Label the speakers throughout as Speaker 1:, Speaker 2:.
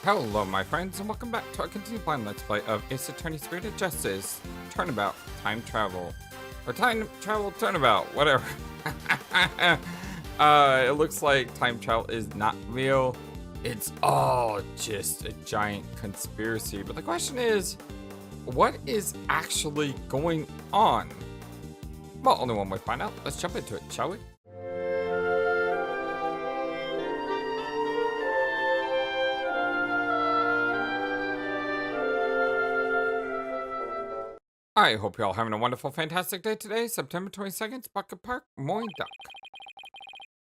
Speaker 1: Hello, my friends, and welcome back to our continued blind Let's Play of Ace Attorney Spirit Justice Turnabout Time Travel. Or Time Travel Turnabout, whatever. It looks like time travel is not real. It's all just a giant conspiracy. But the question is, what is actually going on? Well, only one way to find out. Let's jump into it, shall we? I hope you're all having a wonderful, fantastic day today, September 22nd, Bucket Park, Moin Duck.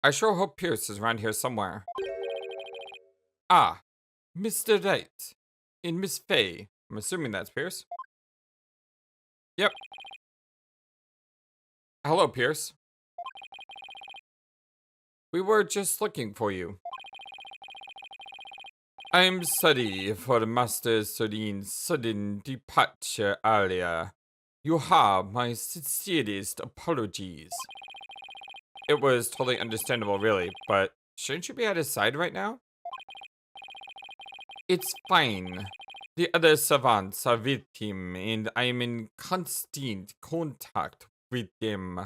Speaker 1: I sure hope Pierce is around here somewhere. Ah, Mr. Wright and Miss Fey. I'm assuming that's Pierce. Yep. Hello, Pierce. We were just looking for you. I'm sorry for Master Sorin's sudden departure earlier. You have my sincerest apologies. It was totally understandable, really, but shouldn't you be at his side right now? It's fine. The other savants are with him, and I'm in constant contact with them.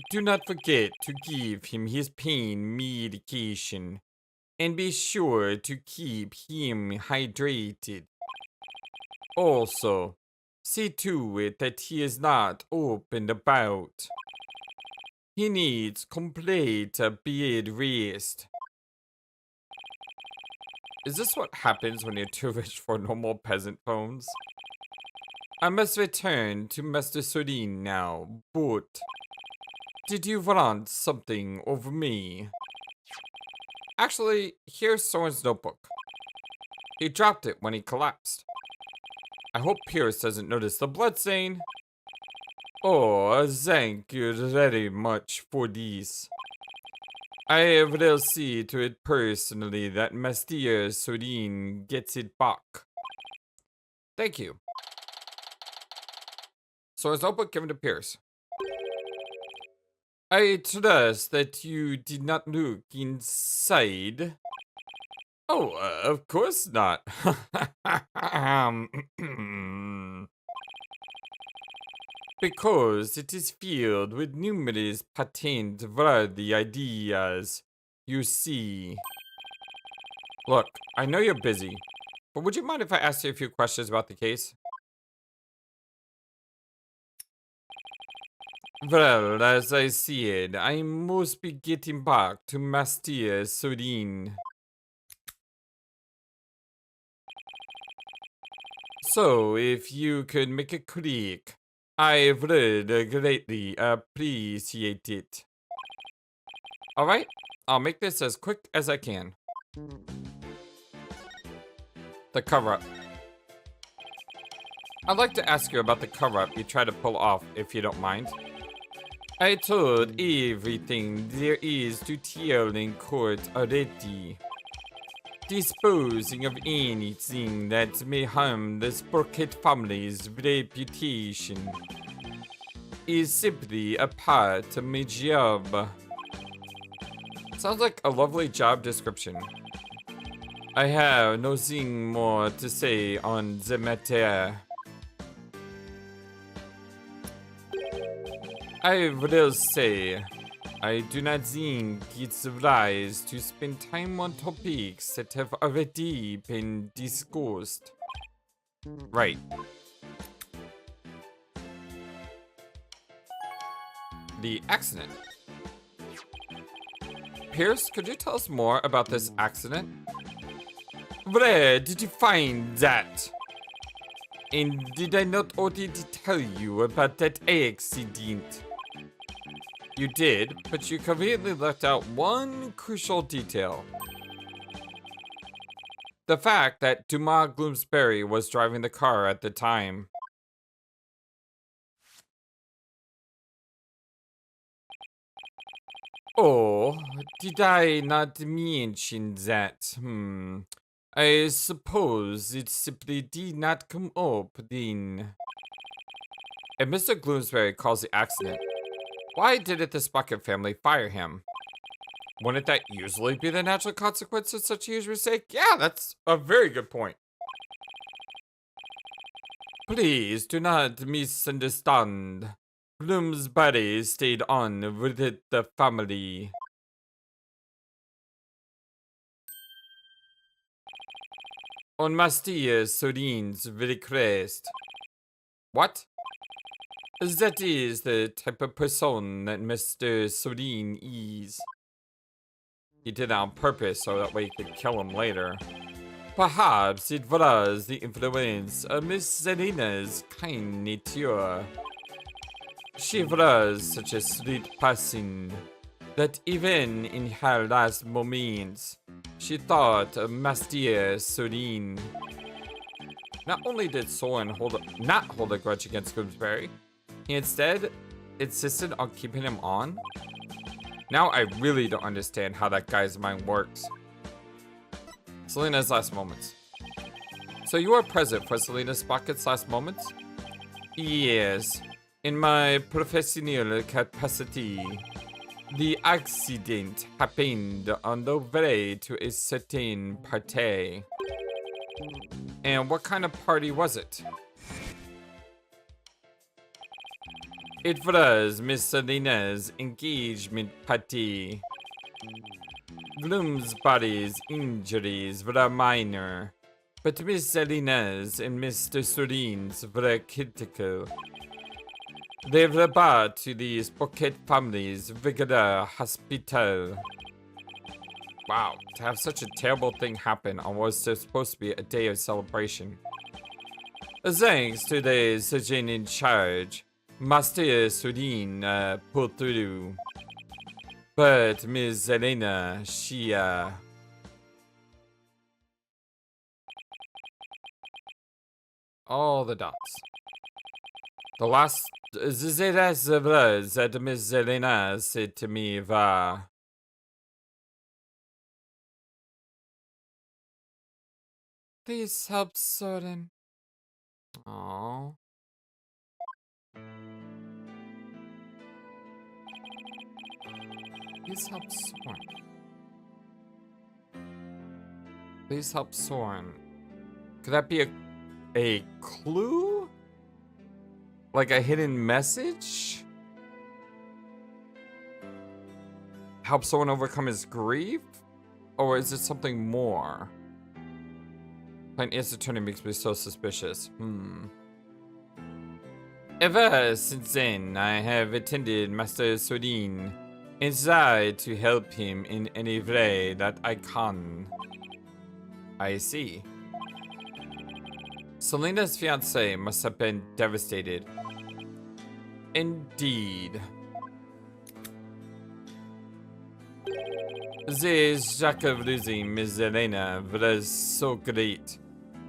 Speaker 1: Do not forget to give him his pain medication, and be sure to keep him hydrated. Also, see to it that he is not up and about. He needs complete bed rest. Is this what happens when you're too rich for normal peasant phones? I must return to Master Sorin now, but did you want something of me? Actually, here's Sorin's notebook. He dropped it when he collapsed. I hope Pierce doesn't notice the bloodstain. Oh, thank you very much for this. I will see to it personally that Master Sorin gets it back. Thank you. Sorin's notebook given to Pierce. I trust that you did not look inside. Oh, of course not. Because it is filled with numerous patent-worthy ideas, you see. Look, I know you're busy, but would you mind if I asked you a few questions about the case? Well, as I said, I must be getting back to Master Sorin. So, if you could make it quick, I would greatly appreciate it. Alright, I'll make this as quick as I can. The cover-up. I'd like to ask you about the cover-up you tried to pull off, if you don't mind. I told everything there is to tell in court already. Disposing of anything that may harm the Sprocket family's reputation is simply a part of my job. Sounds like a lovely job description. I have nothing more to say on the matter. I will say, I do not think it's wise to spend time on topics that have already been discussed. Right. The accident. Pierce, could you tell us more about this accident? Where did you find that? And did I not already tell you about that accident? You did, but you conveniently left out one crucial detail. The fact that Dumas Gloomsbury was driving the car at the time. Oh, did I not mention that? I suppose it simply did not come up then. And Mr. Gloomsbury calls the accident Why didn't the Sprocket family fire him? Wouldn't that usually be the natural consequence of such a huge mistake? Yeah, that's a very good point. Please do not misunderstand. Bloom's body stayed on with the family. On Mastia Sorin's request. What? That is the type of person that Mr. Sorin is. He did it on purpose so that way he could kill him later. Perhaps it was the influence of Miss Zelina's kind nature. She was such a sweet person that even in her last moments, she thought of Master Sorin. Not only did Sorin not hold a grudge against Gooseberry, he instead insisted on keeping him on. Now I really don't understand how that guy's mind works. Selena's last moments. So you were present for Selena Sprocket's last moments? Yes. In my professional capacity. The accident happened on the way to a certain party. And what kind of party was it? It was Miss Selena's engagement party. Bloom's body's injuries were minor, but Miss Selena's and Mr. Sorin's were critical. They were brought to the Sprocket family's regular hospital. Wow, to have such a terrible thing happen on what was supposed to be a day of celebration. Thanks to the surgeon in charge, Master Sorin pulled through. But Miss Zelena, she all the dots. The last words that Miss Zelena said to me were, please help Sorin. Aww. Please help Sorin. Please help Sorin. Could that be a clue? Like a hidden message? Help someone overcome his grief? Or is it something more? Playing Ace Attorney makes me so suspicious. Ever since then, I have attended Master Sorin and tried to help him in any way that I can. I see. Selena's fiancé must have been devastated. Indeed. The shock of losing Miss Zelena was so great.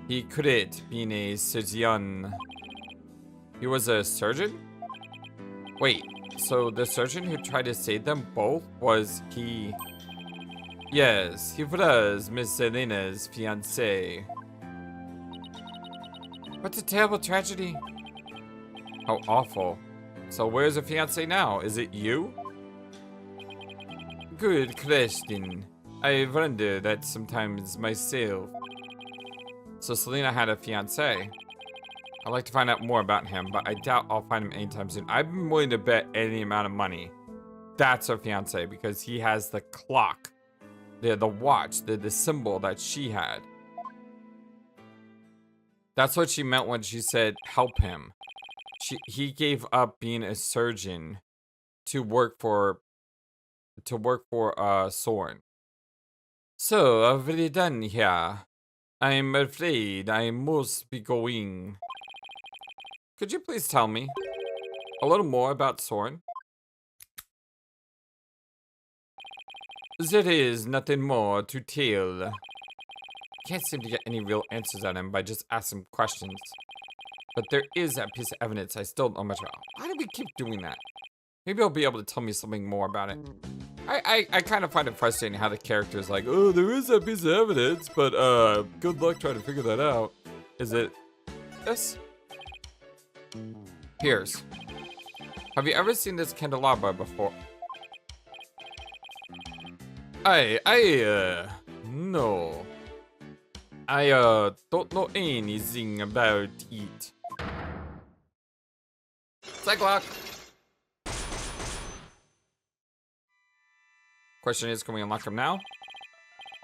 Speaker 1: He quit being a surgeon. He was a surgeon? Wait, so the surgeon who tried to save them both was he? Yes, he was Miss Zelena's fiancé. What a terrible tragedy. How awful. So where's the fiancé now? Is it you? Good question. I wonder that sometimes myself. So Selena had a fiancé. I'd like to find out more about him, but I doubt I'll find him anytime soon. I'm willing to bet any amount of money. That's her fiancé because he has the clock. The watch, the symbol that she had. That's what she meant when she said help him. He gave up being a surgeon to work for Sorin. So, I've already done here. I'm afraid I must be going. Could you please tell me a little more about Sorin? There is nothing more to tell. Can't seem to get any real answers out of him by just asking questions. But there is that piece of evidence I still don't know much about. Why do we keep doing that? Maybe he'll be able to tell me something more about it. I kind of find it frustrating how the character is like, oh, there is that piece of evidence, but good luck trying to figure that out. Is it this? Pierce. Have you ever seen this candelabra before? No. I, don't know anything about it. Cyclock! Question is, can we unlock him now?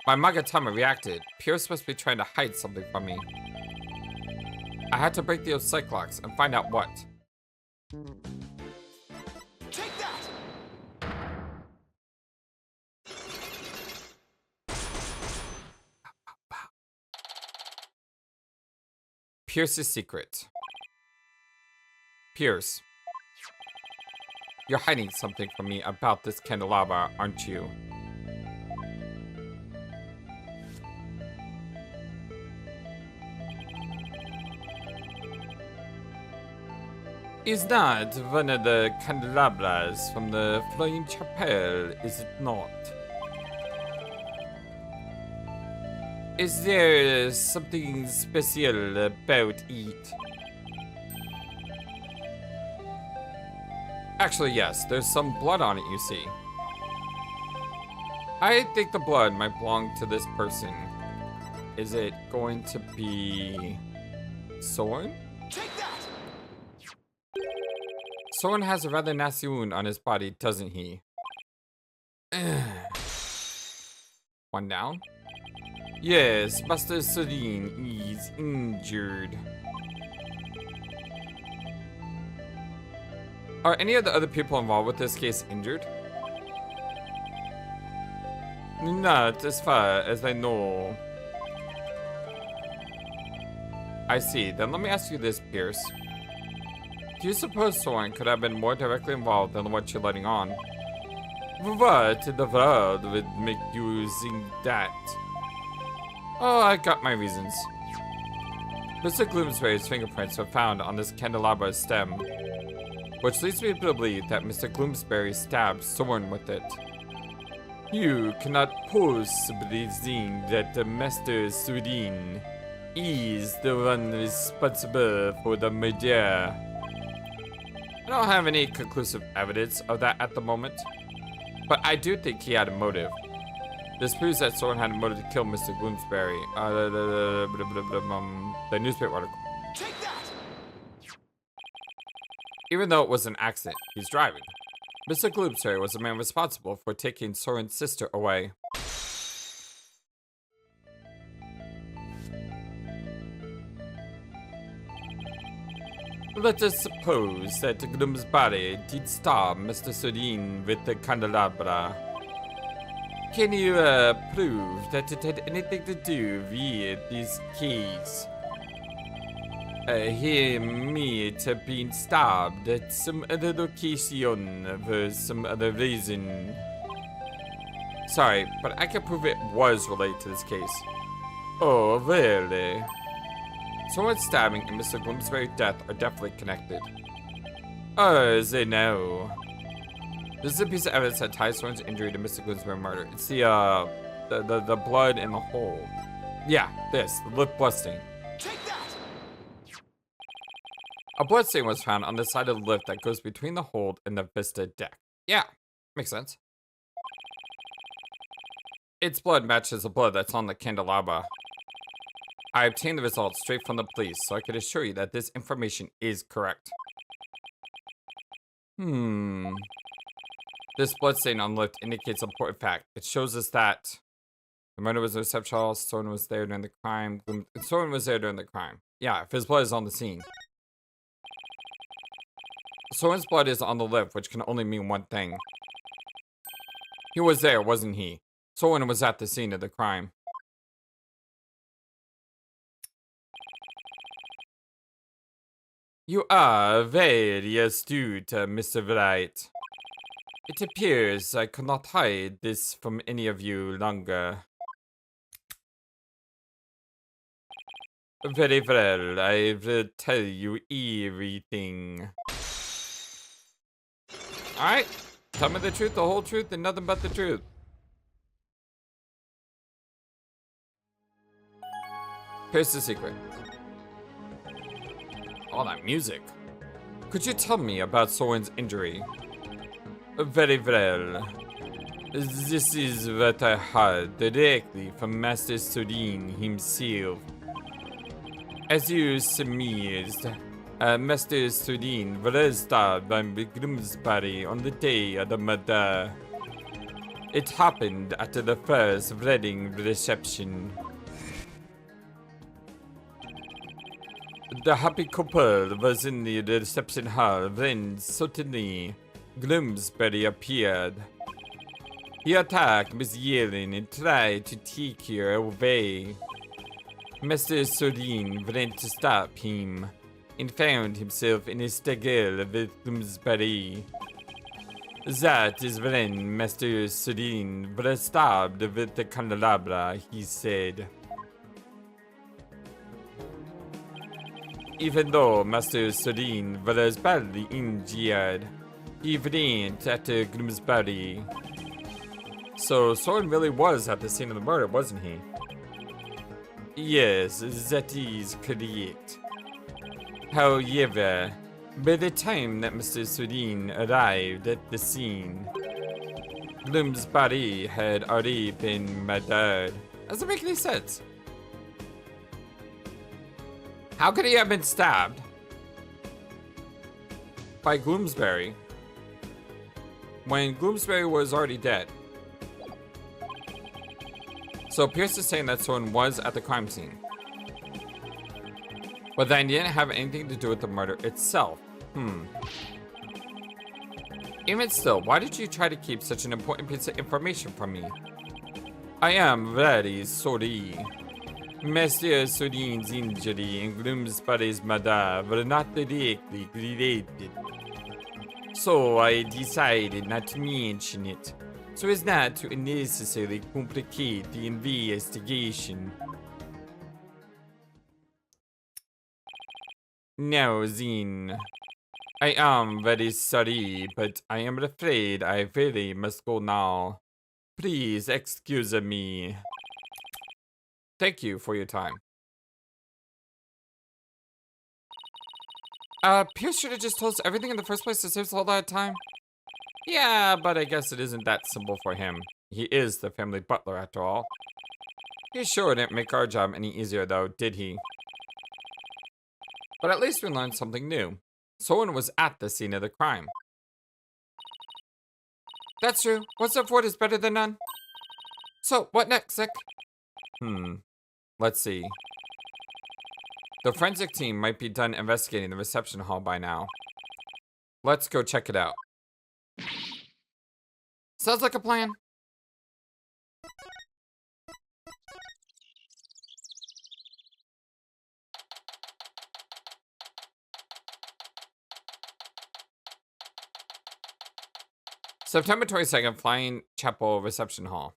Speaker 1: My Magatama reacted. Pierce must be trying to hide something from me. I had to break the old Cyclops and find out what. Take that! Pierce's secret. Pierce. You're hiding something from me about this candelabra, aren't you? Is that one of the candelabras from the Flying Chapel, is it not? Is there something special about it? Actually, yes, there's some blood on it, you see. I think the blood might belong to this person. Is it going to be Sorin? Take that! Sorin has a rather nasty wound on his body, doesn't he? One down? Yes, Master Sorin is injured. Are any of the other people involved with this case injured? Not as far as I know. I see. Then let me ask you this, Pierce. Do you suppose Sorin could have been more directly involved than what you're letting on? What in the world would make you think that? Oh, I got my reasons. Mr. Gloomsbury's fingerprints were found on this candelabra stem, which leads me to believe that Mr. Gloomsbury stabbed Sorin with it. You cannot possibly think that the Master Sorin is the one responsible for the murder. I don't have any conclusive evidence of that at the moment, but I do think he had a motive. This proves that Sorin had a motive to kill Mr. Gloomsbury. The newspaper article. Take that! Even though it was an accident, he's driving. Mr. Gloomsbury was the man responsible for taking Sorin's sister away. Let us suppose that Gloomsbury did stab Mr. Sorin with the candelabra. Can you prove that it had anything to do with this case? Him might have been stabbed at some other location for some other reason. Sorry, but I can prove it was related to this case. Oh, really? Sorin's stabbing and Mr. Gloomsbury's death are definitely connected. Oh, they know. This is a piece of evidence that ties Sorin's injury to Mr. Gloomsbury's murder. It's the blood in the hole. Yeah, this, the lift blood stain. Take that! A blood stain was found on the side of the lift that goes between the hold and the Vista deck. Yeah, makes sense. Its blood matches the blood that's on the candelabra. I obtained the results straight from the police, so I could assure you that this information is correct. This bloodstain on the lift indicates an important fact. It shows us that the murder was a reception hall, Sorin was there during the crime. Sorin was there during the crime. Yeah, if his blood is on the scene. Sorin's blood is on the lift, which can only mean one thing. He was there, wasn't he? Sorin was at the scene of the crime. You are very astute, Mr. Wright. It appears I cannot hide this from any of you longer. Very well, I will tell you everything. Alright, tell me the truth, the whole truth, and nothing but the truth. Here's the secret. All that music. Could you tell me about Sorin's injury? Very well. This is what I heard directly from Master Sorin himself. As you surmised, Master Sorin was stabbed by Bloomsbury on the day of the murder. It happened at the first wedding reception. The happy couple was in the reception hall when suddenly Bloomsbury appeared. He attacked with yelling and tried to take her away. Master Sorin went to stop him and found himself in a struggle with Bloomsbury. That is when Master Sorin was stabbed with the candelabra, he said. Even though Master Sorin was badly injured, he went after Bloomsbury. So Sorin really was at the scene of the murder, wasn't he? Yes, that is correct. However, by the time that Mr. Sorin arrived at the scene, Bloomsbury had already been murdered. Doesn't make any sense. How could he have been stabbed by Bloomsbury when Bloomsbury was already dead? So Pierce is saying that Sorin was at the crime scene, but then didn't have anything to do with the murder itself. Even still, why did you try to keep such an important piece of information from me? I am very sorry. Master Sorin's injury and Bloomsbury's murder were not directly related, so I decided not to mention it, so as not to unnecessarily complicate the investigation. Now then, I am very sorry, but I am afraid I really must go now. Please excuse me. Thank you for your time. Pierce should have just told us everything in the first place to save us all that time. Yeah, but I guess it isn't that simple for him. He is the family butler after all. He sure didn't make our job any easier though, did he? But at least we learned something new. Sorin was at the scene of the crime. That's true. What's up for it is better than none. So, what next, Zick? Let's see. The forensic team might be done investigating the reception hall by now. Let's go check it out. Sounds like a plan. September 22nd, Flying Chapel Reception Hall.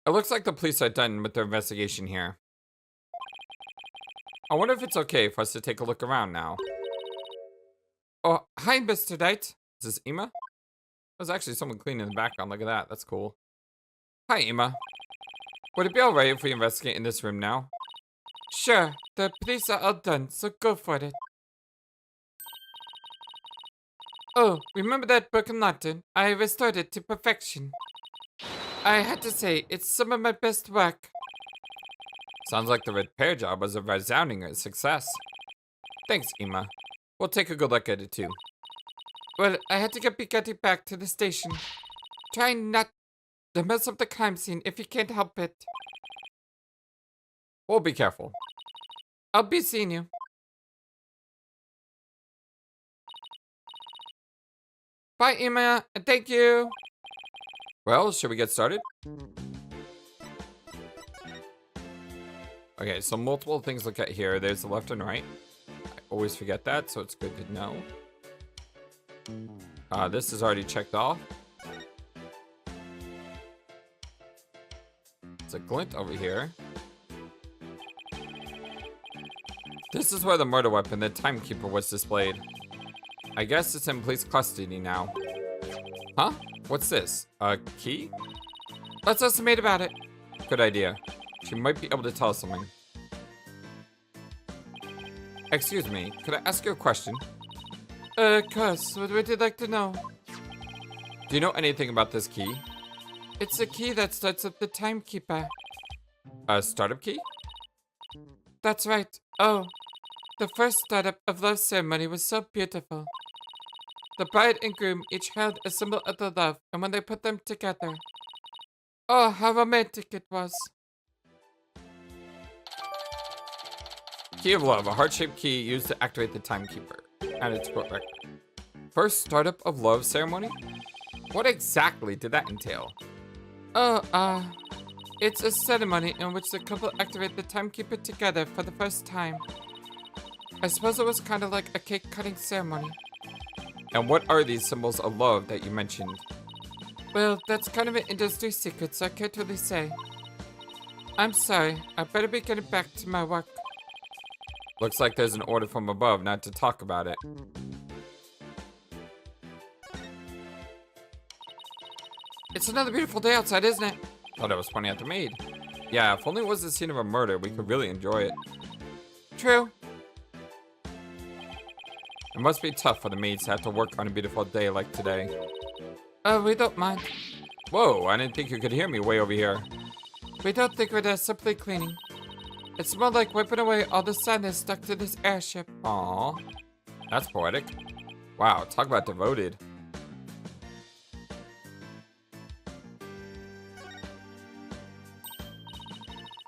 Speaker 1: It looks like the police are done with their investigation here. I wonder if it's okay for us to take a look around now. Oh, hi, Mr. Knight. Is this Emma? There's actually someone cleaning in the background. Look at that. That's cool. Hi, Emma. Would it be alright if we investigate in this room now? Sure. The police are all done, so go for it. Oh, remember that broken lantern? I restored it to perfection. I had to say, it's some of my best work. Sounds like the repair job was a resounding success. Thanks, Emma. We'll take a good look at it too. Well, I had to get Bigatti back to the station. Try not to mess up the crime scene if you can't help it. We'll be careful. I'll be seeing you. Bye, Emma, and thank you. Well, should we get started? Okay, so multiple things to look at here. There's the left and right. I always forget that, so it's good to know. This is already checked off. It's a glint over here. This is where the murder weapon, the timekeeper, was displayed. I guess it's in police custody now. Huh? What's this? A key? Let's estimate about it. Good idea. She might be able to tell us something. Excuse me, could I ask you a question?
Speaker 2: Of course. What would you like to know?
Speaker 1: Do you know anything about this key?
Speaker 2: It's a key that starts with the timekeeper.
Speaker 1: A startup key?
Speaker 2: That's right. Oh, the first startup of love ceremony was so beautiful. The bride and groom each held a symbol of their love, and when they put them together, oh, how romantic it was.
Speaker 1: Key of Love, a heart-shaped key used to activate the timekeeper. Added to court record. First startup of love ceremony? What exactly did that entail?
Speaker 2: Oh, it's a ceremony in which the couple activate the timekeeper together for the first time. I suppose it was kind of like a cake-cutting ceremony.
Speaker 1: And what are these symbols of love that you mentioned?
Speaker 2: Well, that's kind of an industry secret, so I can't really say. I'm sorry, I better be getting back to my work.
Speaker 1: Looks like there's an order from above not to talk about it.
Speaker 2: It's another beautiful day outside, isn't it?
Speaker 1: Thought I was pointing at the maid. Yeah, if only it was the scene of a murder, we could really enjoy it.
Speaker 2: True.
Speaker 1: It must be tough for the maids to have to work on a beautiful day like today.
Speaker 2: We don't mind.
Speaker 1: Whoa, I didn't think you could hear me way over here.
Speaker 2: We don't think of it as simply cleaning. It's more like wiping away all the sadness stuck to this airship.
Speaker 1: Aww, that's poetic. Wow, talk about devoted.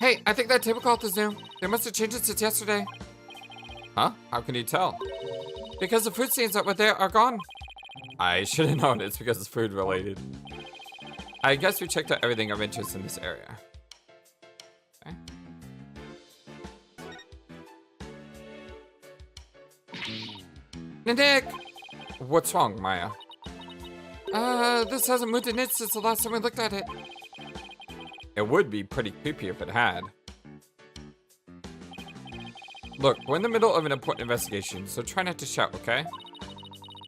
Speaker 2: Hey, I think that tablecloth is new. They must have changed it since yesterday.
Speaker 1: Huh? How can you tell?
Speaker 2: Because the food stains that were there are gone.
Speaker 1: I should have known it's because it's food related. I guess we checked out everything of interest in this area. Okay.
Speaker 2: Nick!
Speaker 1: What's wrong, Maya?
Speaker 2: This hasn't moved an inch since the last time we looked at it.
Speaker 1: It would be pretty creepy if it had. Look, we're in the middle of an important investigation, so try not to shout, okay?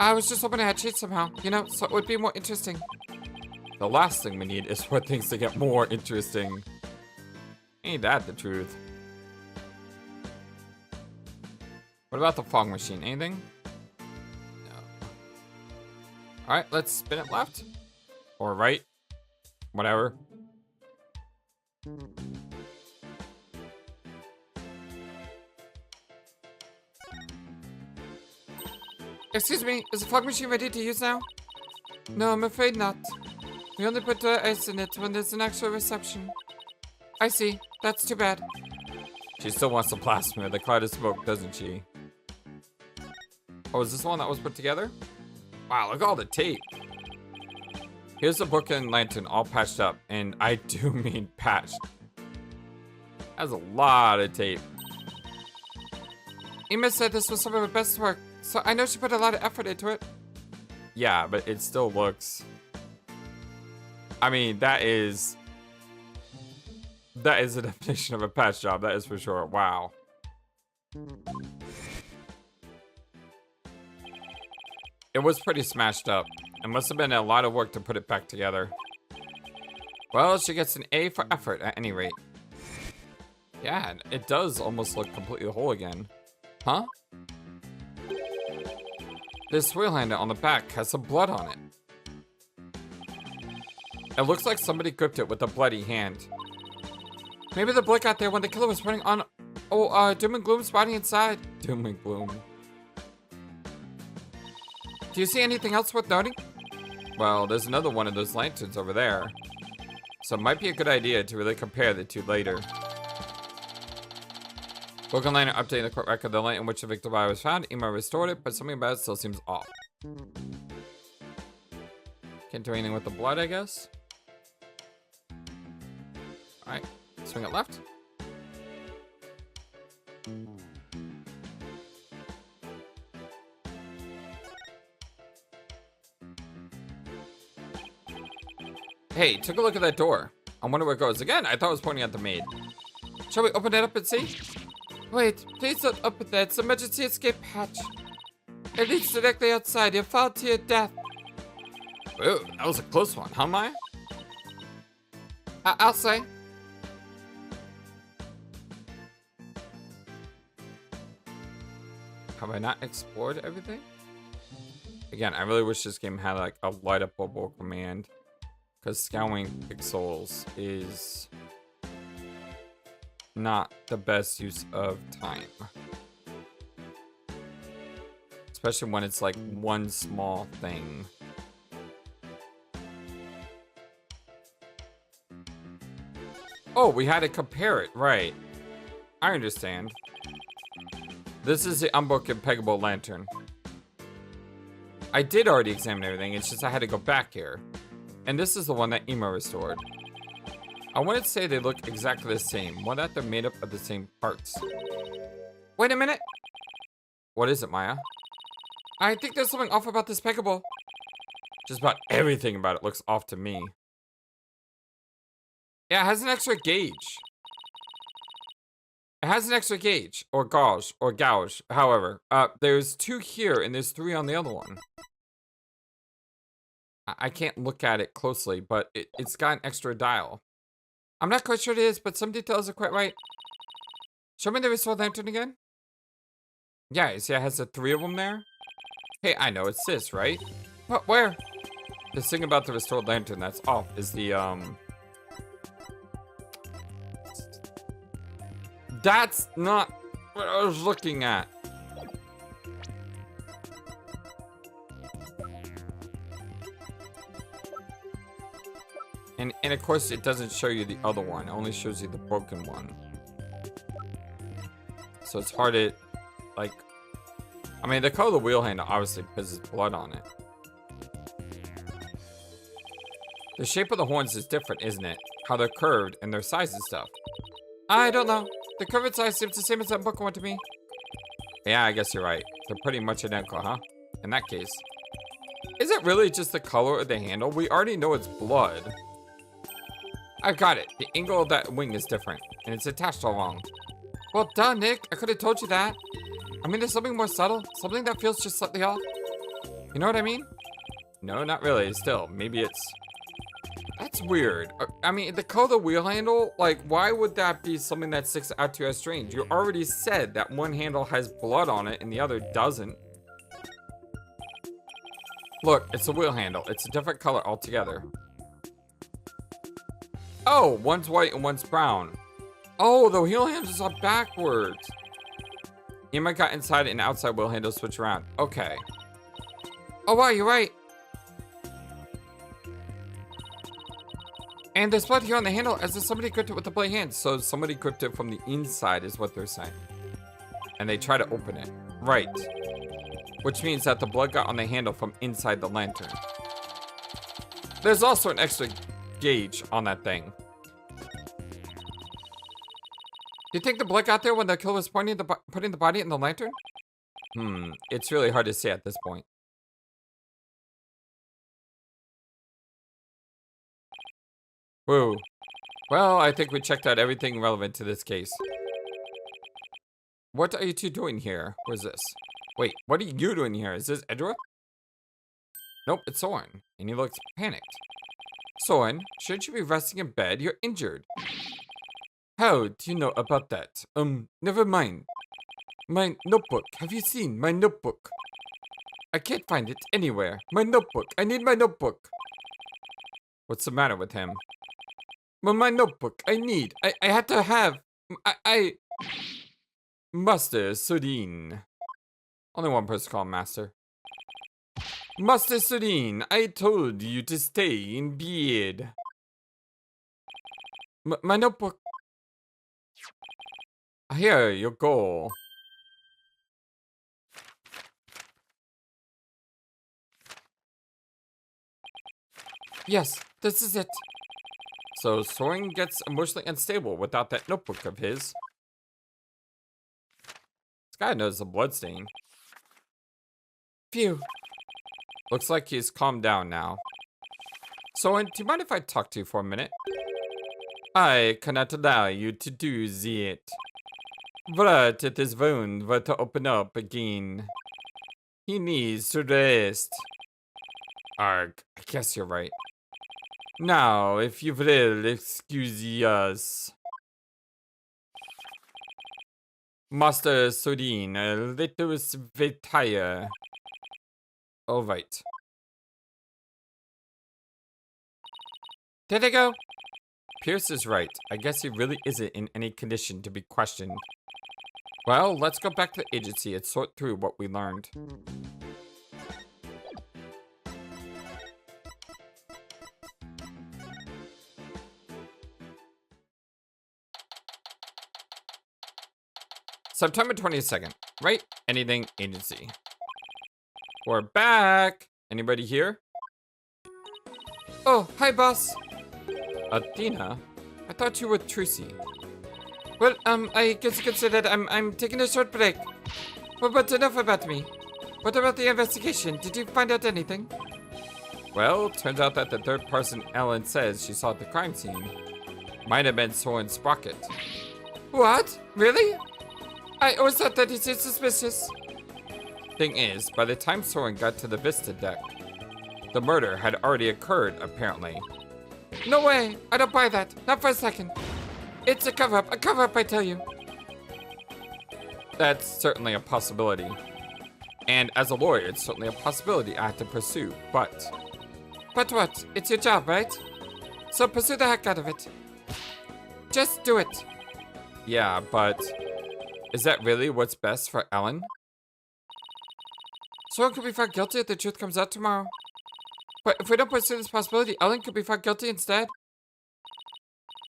Speaker 2: I was just hoping it had changed somehow, you know, so it would be more interesting.
Speaker 1: The last thing we need is for things to get more interesting. Ain't that the truth? What about the fog machine? Anything? No. Alright, let's spin it left. Or right. Whatever.
Speaker 2: Excuse me, is the fog machine ready to use now? No, I'm afraid not. We only put ice in it when there's an actual reception. I see. That's too bad.
Speaker 1: She still wants the plasma, the cloud of smoke, doesn't she? Oh, is this the one that was put together? Wow, look at all the tape. Here's the book and lantern all patched up, and I do mean patched. That's a lot of tape.
Speaker 2: Ima said this was some of her best work, so I know she put a lot of effort into it.
Speaker 1: Yeah, but it still looks... I mean, that is the definition of a patch job, that is for sure. Wow. It was pretty smashed up. It must have been a lot of work to put it back together. Well, she gets an A for effort at any rate. Yeah, it does almost look completely whole again. Huh? This wheel handle on the back has some blood on it. It looks like somebody gripped it with a bloody hand.
Speaker 2: Maybe the blood got there when the killer was putting on, Doom and Gloom's body inside.
Speaker 1: Doom and Gloom.
Speaker 2: Do you see anything else worth noting?
Speaker 1: Well, there's another one of those lanterns over there. So it might be a good idea to really compare the two later. Book and lantern updating the court record. The light in which the victim body was found. Ima restored it, but something about it still seems off. Can't do anything with the blood, I guess. Alright, swing it left. Hey, take a look at that door. I wonder where it goes. Again, I thought it was pointing at the maid.
Speaker 2: Shall we open it up and see? Wait, please don't open that. It's an emergency escape hatch. It leads directly outside. You'll fall to your death.
Speaker 1: Ooh, that was a close one, huh, Maya?
Speaker 2: I'll say.
Speaker 1: Have I not explored everything? Again, I really wish this game had like a light up bubble command. Because scouring pixels is not the best use of time. Especially when it's like one small thing. Oh, we had to compare it, right. I understand. This is the unbookable lantern. I did already examine everything, it's just I had to go back here. And this is the one that Ema restored. I wanted to say they look exactly the same, one that they're made up of the same parts. Wait a minute! What is it, Maya?
Speaker 2: I think there's something off about this peggable.
Speaker 1: Just about everything about it looks off to me.
Speaker 2: Yeah, it has an extra gauge.
Speaker 1: It has an extra gauge, or gauge, however. There's 2 here, and there's 3 on the other one. I can't look at it closely, but it's got an extra dial.
Speaker 2: I'm not quite sure it is, but some details are quite right. Show me the restored lantern again.
Speaker 1: Yeah, you see it has the 3 of them there? Hey, I know, it's this, right?
Speaker 2: What, where?
Speaker 1: This thing about the restored lantern that's off is the, That's not what I was looking at. And of course it doesn't show you the other one, it only shows you the broken one. So it's hard to, like, I mean the color of the wheel handle obviously pisses blood on it. The shape of the horns is different, isn't it? How they're curved and their size and stuff.
Speaker 2: I don't know. The curved size seems the same as that book one to me.
Speaker 1: Yeah, I guess you're right. They're pretty much identical, huh? In that case. Is it really just the color of the handle? We already know it's blood. I got it. The angle of that wing is different, and it's attached all wrong.
Speaker 2: Well, duh, Nick. I could have told you that. I mean, there's something more subtle. Something that feels just slightly off. You know what I mean?
Speaker 1: No, not really. Still, maybe it's...
Speaker 2: That's weird.
Speaker 1: I mean, the color of the wheel handle, like, why would that be something that sticks out to you as strange? You already said that one handle has blood on it and the other doesn't. Look, it's a wheel handle. It's a different color altogether. Oh, one's white and one's brown. Oh, the wheel handles are backwards. Emma got inside and outside wheel handles switch around. Okay.
Speaker 2: Oh, wow, you're right. And there's blood here on the handle as if somebody gripped it with the blade hand.
Speaker 1: So somebody gripped it from the inside is what they're saying. And they try to open it. Right. Which means that the blood got on the handle from inside the lantern. There's also an extra gauge on that thing.
Speaker 2: Do you think the blood got there when the killer was putting the body in the lantern?
Speaker 1: It's really hard to say at this point. Whoa. Well, I think we checked out everything relevant to this case. What are you two doing here? What is this? Wait, what are you doing here? Is this Edward? Nope, it's Sorin. And he looks panicked. Sorin, shouldn't you be resting in bed? You're injured. How do you know about that? Never mind. My notebook. Have you seen my notebook? I can't find it anywhere. My notebook. I need my notebook. What's the matter with him? Well, my notebook. I had to have. Master Sorin. Only one person called Master. Master Sorin, I told you to stay in bed. My notebook. Here you go.
Speaker 2: Yes, this is it.
Speaker 1: So Sorin gets emotionally unstable without that notebook of his. This guy knows the bloodstain.
Speaker 2: Phew.
Speaker 1: Looks like he's calmed down now. Sorin, do you mind if I talk to you for a minute? I cannot allow you to do that. But it is wound were to open up again. He needs to rest. Arg, I guess you're right. Now, if you will excuse us. Master Sorin, Litus Vitaya. All right.
Speaker 2: There they go.
Speaker 1: Pierce is right. I guess he really isn't in any condition to be questioned. Well, let's go back to the agency and sort through what we learned. September 22nd. Right? Anything agency. We're back. Anybody here?
Speaker 2: Oh, hi, boss.
Speaker 1: Athena?
Speaker 2: I thought you were Trucy. Well, I guess you could say that I'm taking a short break. Well, but enough about me. What about the investigation? Did you find out anything?
Speaker 1: Well, turns out that the third person Ellen says she saw at the crime scene might have been Sorin Sprocket.
Speaker 2: What? Really? I always thought that he seemed suspicious.
Speaker 1: Thing is, by the time Sorin got to the Vista deck, the murder had already occurred, apparently.
Speaker 2: No way! I don't buy that. Not for a second. It's a cover-up, I tell you.
Speaker 1: That's certainly a possibility. And as a lawyer, it's certainly a possibility I have to pursue, but...
Speaker 2: But what? It's your job, right? So pursue the heck out of it. Just do it.
Speaker 1: Yeah, but... Is that really what's best for Ellen?
Speaker 2: Someone could be found guilty if the truth comes out tomorrow. But if we don't pursue this possibility, Ellen could be found guilty instead.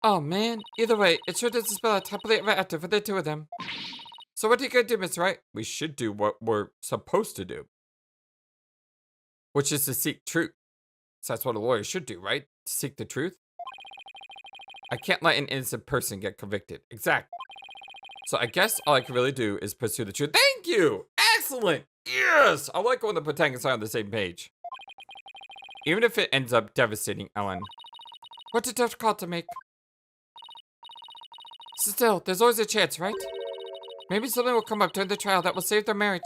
Speaker 2: Oh man, either way, it sure doesn't spell out happily ever after for the two of them. So what are you gonna do, Mr. Wright?
Speaker 1: We should do what we're supposed to do. Which is to seek truth. So that's what a lawyer should do, right? To seek the truth. I can't let an innocent person get convicted. Exactly. So I guess all I can really do is pursue the truth. Thank you! Excellent! Yes! I like when the protagonists are on the same page. Even if it ends up devastating Ellen.
Speaker 2: What a tough call to make. Still, there's always a chance, right? Maybe something will come up during the trial that will save their marriage.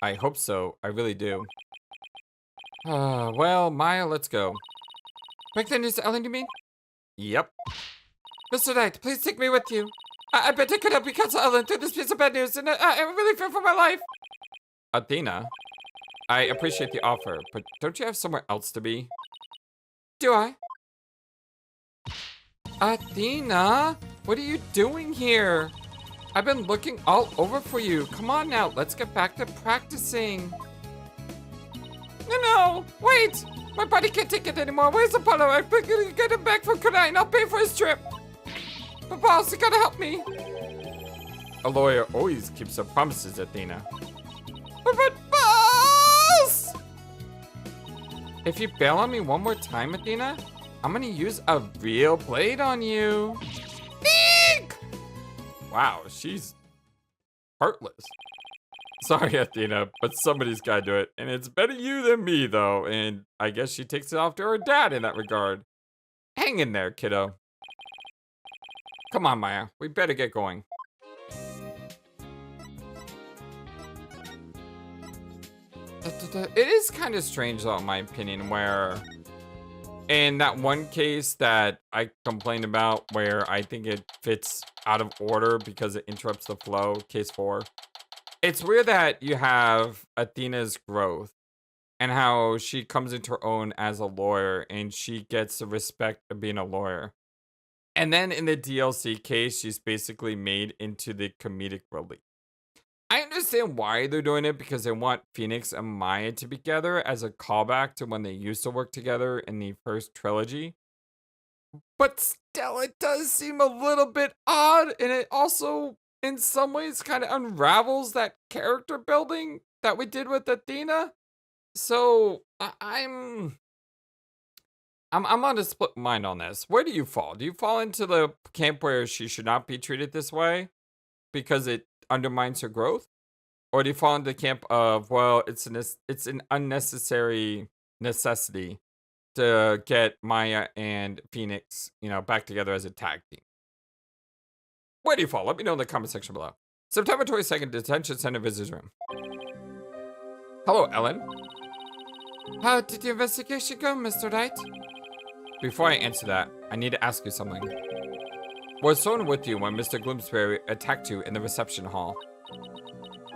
Speaker 1: I hope so. I really do. Well, Maya, let's go.
Speaker 2: Break the news to Ellen, you mean?
Speaker 1: Yep.
Speaker 2: Mr. Knight, please take me with you. I bet I could help you counsel Ellen through this piece of bad news, and I really fear for my life.
Speaker 1: Athena, I appreciate the offer, but don't you have somewhere else to be?
Speaker 2: Do I? Athena, what are you doing here? I've been looking all over for you. Come on now, let's get back to practicing. No, wait! My body can't take it anymore. Where's Apollo? I'm gonna get him back from Khura'in. I'll pay for his trip. But boss, you gotta help me.
Speaker 1: A lawyer always keeps her promises, Athena.
Speaker 2: But boss!
Speaker 1: If you bail on me one more time, Athena, I'm gonna use a real blade on you.
Speaker 2: Eek!
Speaker 1: Wow, she's heartless. Sorry, Athena, but somebody's gotta do it. And it's better you than me, though. And I guess she takes it off to her dad in that regard. Hang in there, kiddo. Come on, Maya. We better get going. It is kind of strange, though, in my opinion, where in that one case that I complained about, where I think it fits out of order because it interrupts the flow, case 4. It's weird that you have Athena's growth and how she comes into her own as a lawyer and she gets the respect of being a lawyer. And then in the DLC case, she's basically made into the comedic relief. I understand why they're doing it because they want Phoenix and Maya to be together as a callback to when they used to work together in the first trilogy. But still, it does seem a little bit odd, and it also, in some ways, kind of unravels that character building that we did with Athena. So, I'm on a split mind on this. Where do you fall? Do you fall into the camp where she should not be treated this way because it undermines her growth? Or do you fall into the camp of, well, it's an unnecessary necessity to get Maya and Phoenix, back together as a tag team? Where do you fall? Let me know in the comment section below. September 22nd, Detention Center Visitors Room. Hello, Ellen.
Speaker 2: How did the investigation go, Mr. Wright?
Speaker 1: Before I answer that, I need to ask you something. Was Sorin with you when Mr. Gloomsbury attacked you in the reception hall?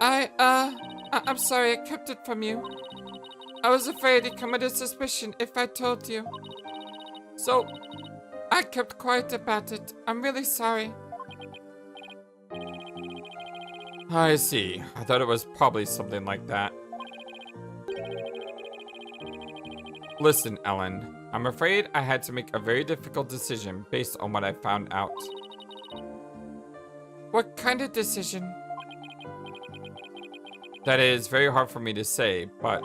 Speaker 2: I'm sorry I kept it from you. I was afraid he'd come under suspicion if I told you. So, I kept quiet about it. I'm really sorry.
Speaker 1: I see. I thought it was probably something like that. Listen, Ellen. I'm afraid I had to make a very difficult decision based on what I found out.
Speaker 2: What kind of decision?
Speaker 1: That is very hard for me to say, but...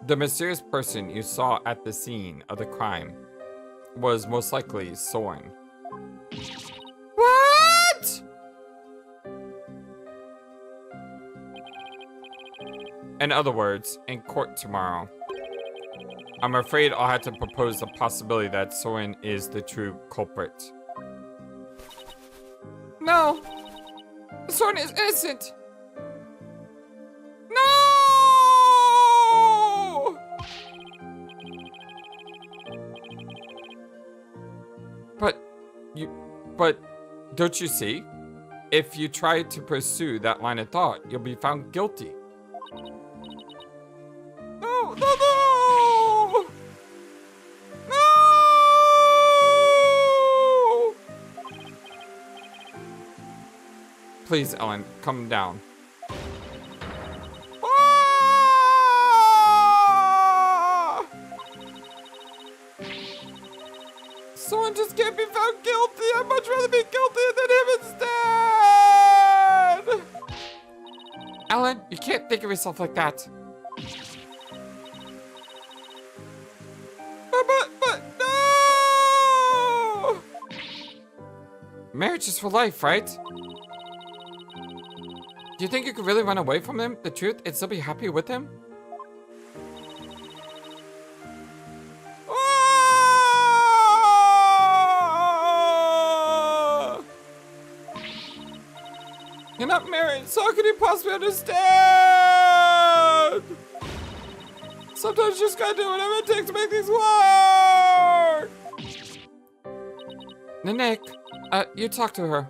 Speaker 1: the mysterious person you saw at the scene of the crime was most likely Sorin.
Speaker 2: What?
Speaker 1: In other words, in court tomorrow, I'm afraid I'll have to propose the possibility that Sorin is the true culprit.
Speaker 2: No! Sorin is innocent! No!
Speaker 1: But don't you see? If you try to pursue that line of thought, you'll be found guilty.
Speaker 2: No! No! No! No!
Speaker 1: Please, Ellen, come down.
Speaker 2: Someone just can't be found guilty. I'd much rather be guilty than him instead.
Speaker 1: Ellen, you can't think of yourself like that.
Speaker 2: But no!
Speaker 1: Marriage is for life, right? Do you think you could really run away from him, the truth, and still be happy with him?
Speaker 2: You're not married, so how can you possibly understand? Sometimes you just gotta do whatever it takes to make things work.
Speaker 1: Nick, you talk to her.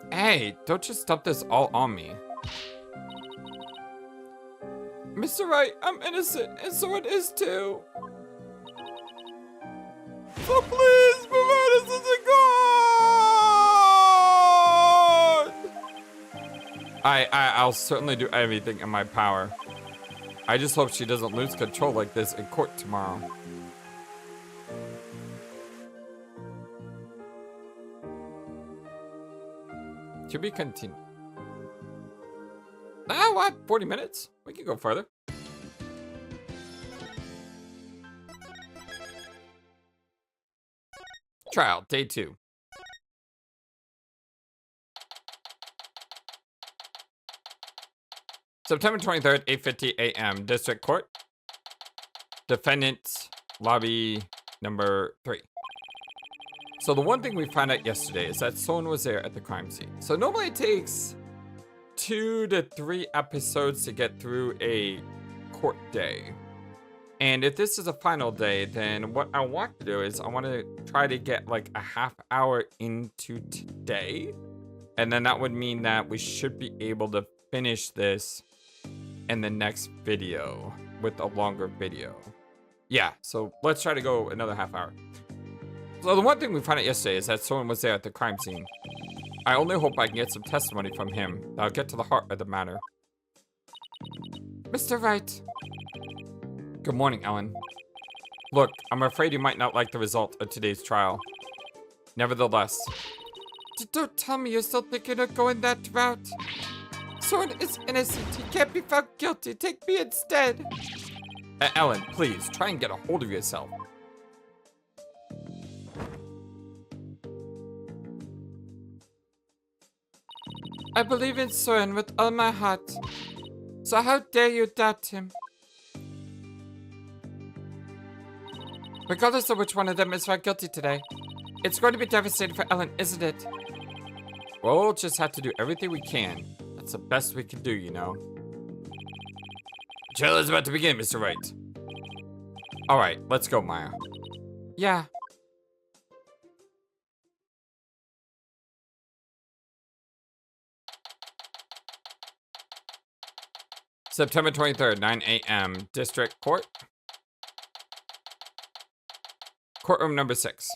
Speaker 1: Hey, don't just dump this all on me.
Speaker 2: Mr. Wright, I'm innocent, and Sorin is too. So please, provide us as a god!
Speaker 1: I'll certainly do everything in my power. I just hope she doesn't lose control like this in court tomorrow. To be continued. Ah, what? 40 minutes? We can go further. Trial, day 2. September 23rd, 8:50 a.m. District Court. Defendant lobby number 3. So the one thing we found out yesterday is that Sorin was there at the crime scene. So normally it takes 2 to 3 episodes to get through a court day. And if this is a final day, then what I want to do is I want to try to get like a half hour into today. And then that would mean that we should be able to finish this in the next video with a longer video. Yeah, so let's try to go another half hour. So the one thing we found out yesterday is that Sorin was there at the crime scene. I only hope I can get some testimony from him that'll get to the heart of the matter.
Speaker 2: Mr. Wright.
Speaker 1: Good morning, Ellen. Look, I'm afraid you might not like the result of today's trial. Nevertheless.
Speaker 2: Don't tell me you're still thinking of going that route. Sorin is innocent. He can't be found guilty. Take me instead.
Speaker 1: Ellen, please, try and get a hold of yourself.
Speaker 2: I believe in Sorin with all my heart. So how dare you doubt him? Regardless of which one of them is found guilty today, it's going to be devastating for Ellen, isn't it?
Speaker 1: Well, we'll just have to do everything we can. That's the best we can do, you know. The trial is about to begin, Mr. Wright. Alright, let's go, Maya.
Speaker 2: Yeah.
Speaker 1: September 23rd, 9 a.m. District Court. Courtroom number 6.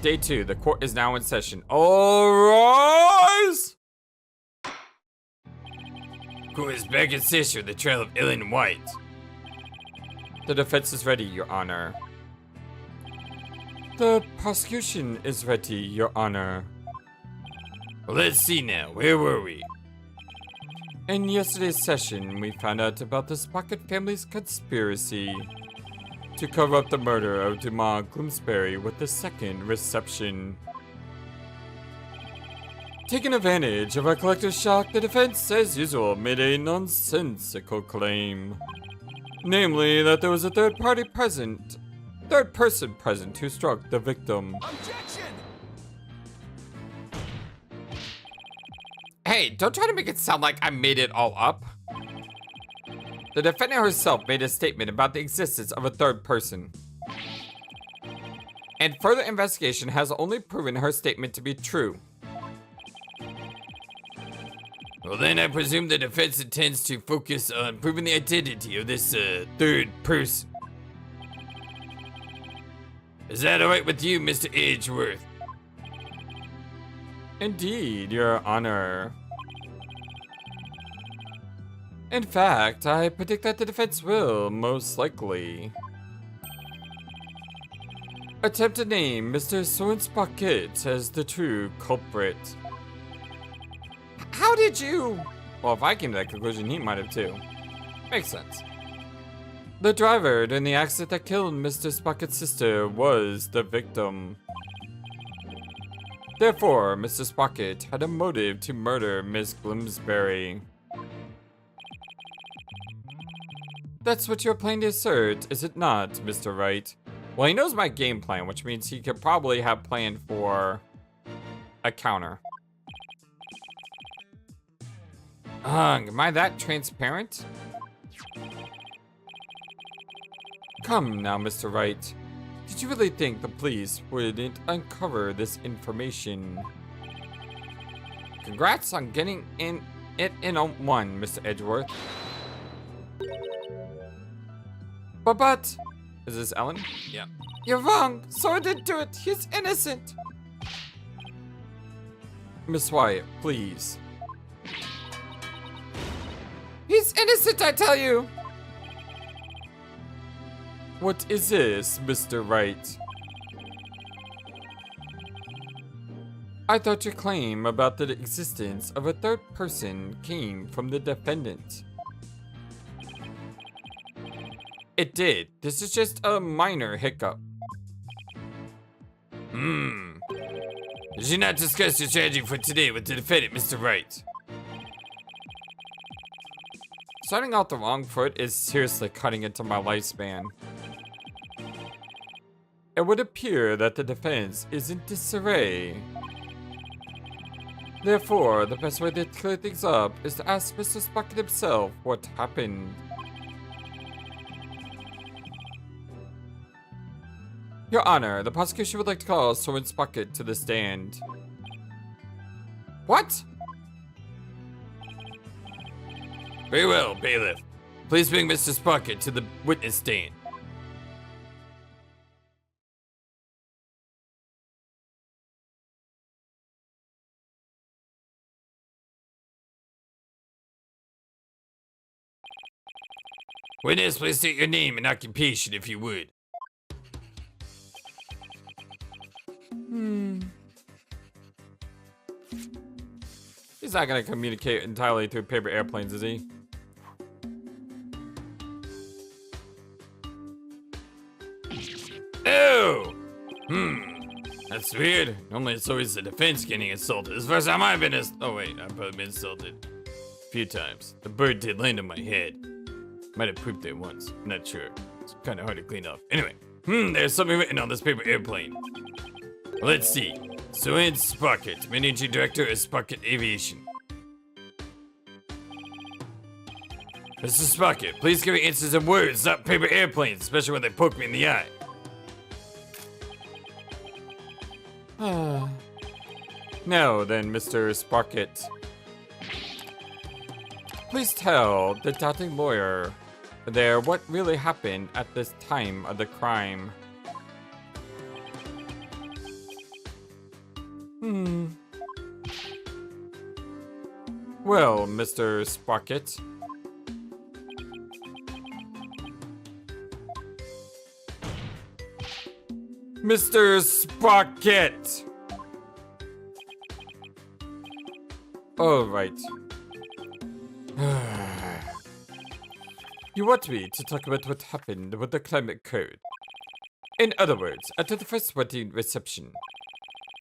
Speaker 1: Day 2. The court is now in session. All rise! Court is back in session with the trial of Ellen White. The defense is ready, Your Honor. The prosecution is ready, Your Honor. Well, let's see now. Where were we? In yesterday's session, we found out about the Sprocket family's conspiracy to cover up the murder of Dumas Gloomsbury with the second reception. Taking advantage of our collective shock, the defense, as usual, made a nonsensical claim. Namely, that there was a third person present who struck the victim.
Speaker 3: Objection!
Speaker 1: Hey, don't try to make it sound like I made it all up. The defendant herself made a statement about the existence of a third person. And further investigation has only proven her statement to be true. Well, then I presume the defense intends to focus on proving the identity of this third person. Is that alright with you, Mr. Edgeworth? Indeed, Your Honor. In fact, I predict that the defense will, most likely, attempt to name Mr. Sorin Sprocket as the true culprit. How did you? Well, if I came to that conclusion, he might have too. Makes sense. The driver during the accident that killed Mr. Sprocket's sister was the victim. Therefore, Mr. Sprocket had a motive to murder Miss Gloomsbury. That's what you're planning to assert, is it not, Mr. Wright? Well, he knows my game plan, which means he could probably have planned for a counter. Am I that transparent? Come now, Mr. Wright. Did you really think the police wouldn't uncover this information? Congrats on getting it in on one, Mr. Edgeworth. But, is this Ellen? Yeah.
Speaker 2: You're wrong. Sorin didn't do it. He's innocent.
Speaker 1: Miss Wyatt, please.
Speaker 2: He's innocent, I tell you.
Speaker 1: What is this, Mr. Wright? I thought your claim about the existence of a third person came from the defendant. It did. This is just a minor hiccup. Did you not discuss your strategy for today with the defendant, Mr. Wright? Starting off the wrong foot is seriously cutting into my lifespan. It would appear that the defense is in disarray. Therefore, the best way to clear things up is to ask Mr. Sprocket himself what happened. Your Honor, the prosecution would like to call Sorin Sprocket to the stand. What? Very well, bailiff. Please bring Mr. Sprocket to the witness stand. Witness, please state your name and occupation if you would. He's not gonna communicate entirely through paper airplanes, is he? Oh! That's weird. Normally it's always the defense getting insulted. This first time I've been oh wait, I've probably been insulted a few times. The bird did land on my head. Might have pooped there once. I'm not sure. It's kind of hard to clean off. Anyway, there's something written on this paper airplane. Let's see. Sorin Sprocket, Managing Director of Sprocket Aviation. Mr. Sprocket, please give me answers in words, not paper airplanes, especially when they poke me in the eye. Now then, Mr. Sprocket. Please tell the doubting lawyer there what really happened at this time of the crime. Well, Mr. Sprocket. Mr. Sprocket! All right. You want me to talk about what happened with the climate code. In other words, after the first wedding reception,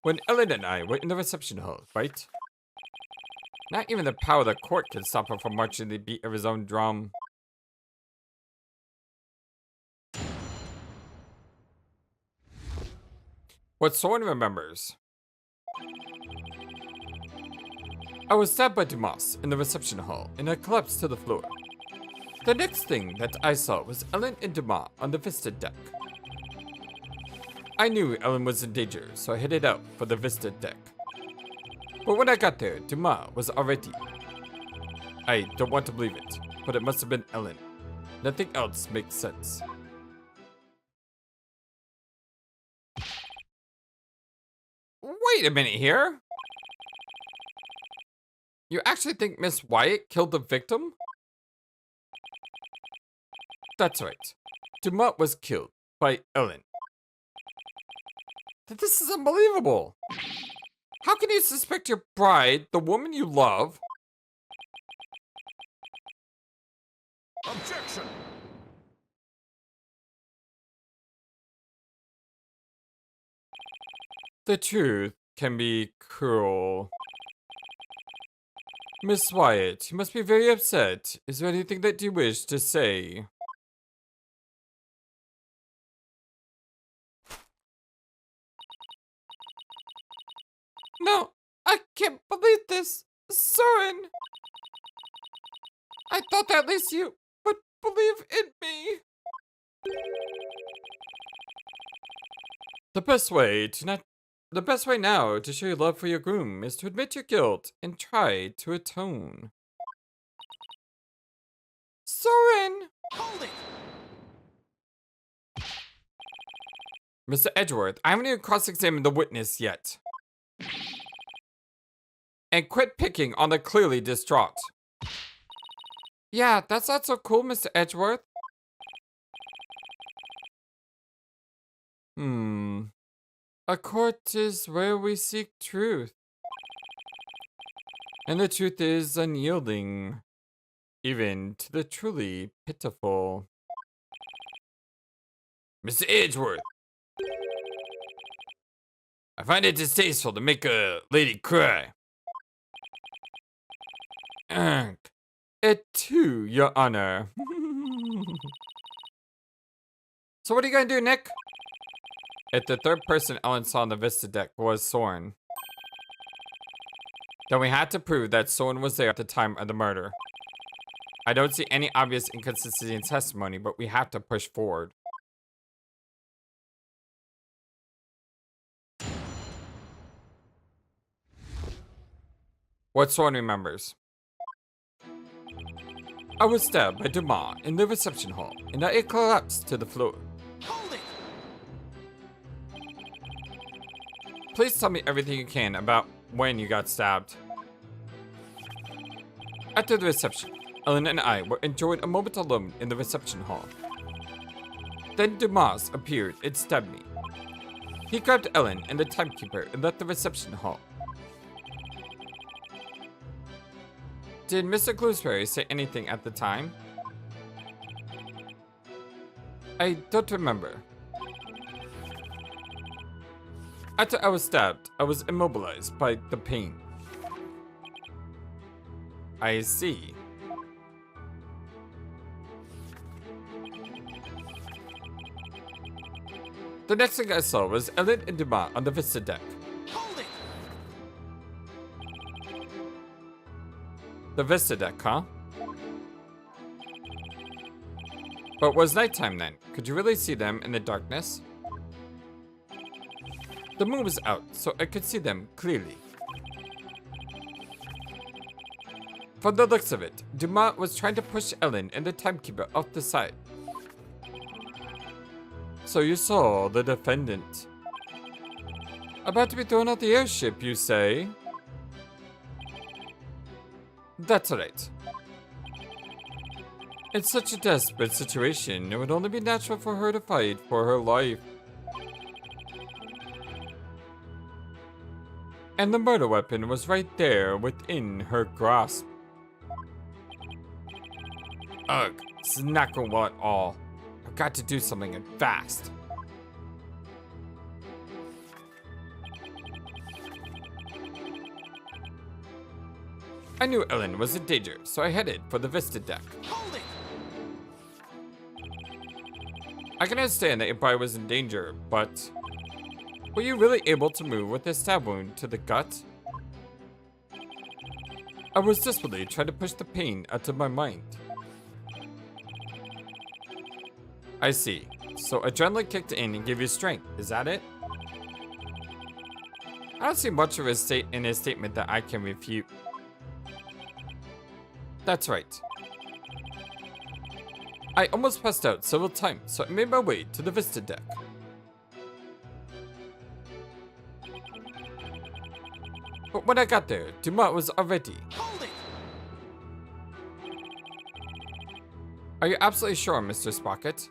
Speaker 1: when Ellen and I were in the reception hall, right? Not even the power of the court can stop her from marching the beat of his own drum. What Sorin remembers. I was stabbed by Dumas in the reception hall and I collapsed to the floor. The next thing that I saw was Ellen and Dumas on the Vista deck. I knew Ellen was in danger, so I headed out for the Vista deck. But when I got there, Dumas was already... I don't want to believe it, but it must have been Ellen. Nothing else makes sense. Wait a minute here. You actually think Miss Wyatt killed the victim? That's right. Dumas was killed by Ellen. This is unbelievable. How can you suspect your bride, the woman you love?
Speaker 3: Objection!
Speaker 1: The truth can be cruel. Miss Wyatt, you must be very upset. Is there anything that you wish to say?
Speaker 2: No, I can't believe this. Sorin! I thought at least you would believe in me.
Speaker 1: The best way now to show your love for your groom is to admit your guilt and try to atone.
Speaker 2: Sorin!
Speaker 3: Hold it!
Speaker 1: Mr. Edgeworth, I haven't even cross-examined the witness yet. And quit picking on the clearly distraught.
Speaker 2: Yeah, that's not so cool, Mr. Edgeworth. A court is where we seek truth.
Speaker 1: And the truth is unyielding, even to the truly pitiful. Mr. Edgeworth, I find it distasteful to make a lady cry. It too, Your Honor. So what are you gonna do, Nick? If the third person Ellen saw on the Vista deck was Sorin, then we had to prove that Sorin was there at the time of the murder. I don't see any obvious inconsistency in testimony, but we have to push forward. What Sorin remembers. I was stabbed by Dumas in the reception hall, and I collapsed to the floor.
Speaker 3: Hold it!
Speaker 1: Please tell me everything you can about when you got stabbed. After the reception, Ellen and I were enjoying a moment alone in the reception hall. Then Dumas appeared and stabbed me. He grabbed Ellen and the timekeeper and left the reception hall. Did Mr. Gooseberry say anything at the time? I don't remember. After I was stabbed, I was immobilized by the pain. I see. The next thing I saw was Ellen and Dumas on the Vista deck.
Speaker 3: Hold it!
Speaker 1: The Vista deck, huh? But it was nighttime then. Could you really see them in the darkness? The moon was out, so I could see them clearly. From the looks of it, Dumas was trying to push Ellen and the timekeeper off the side. So you saw the defendant. About to be thrown out the airship, you say? That's right. In such a desperate situation, it would only be natural for her to fight for her life. And the murder weapon was right there within her grasp. Ugh, this is not going well at all. I've got to do something and fast. I knew Ellen was in danger, so I headed for the Vista deck.
Speaker 3: Hold it!
Speaker 1: I can understand that your body was in danger, but were you really able to move with a stab wound to the gut? I was desperately trying to push the pain out of my mind. I see. So adrenaline kicked in and gave you strength, is that it? I don't see much of his statement that I can refute. That's right. I almost passed out several times, so I made my way to the Vista deck. But when I got there, Dumas was already.
Speaker 3: Hold it!
Speaker 1: Are you absolutely sure, Mr. Sprocket?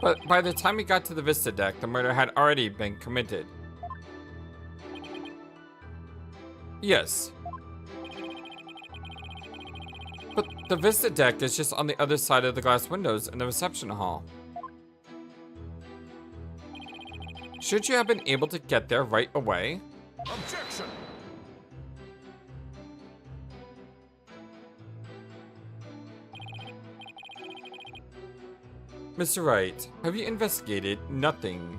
Speaker 1: But by the time we got to the Vista deck, the murder had already been committed. Yes. But the Vista deck is just on the other side of the glass windows in the reception hall. Should you have been able to get there right away?
Speaker 3: Objection!
Speaker 1: Mr. Wright, have you investigated nothing?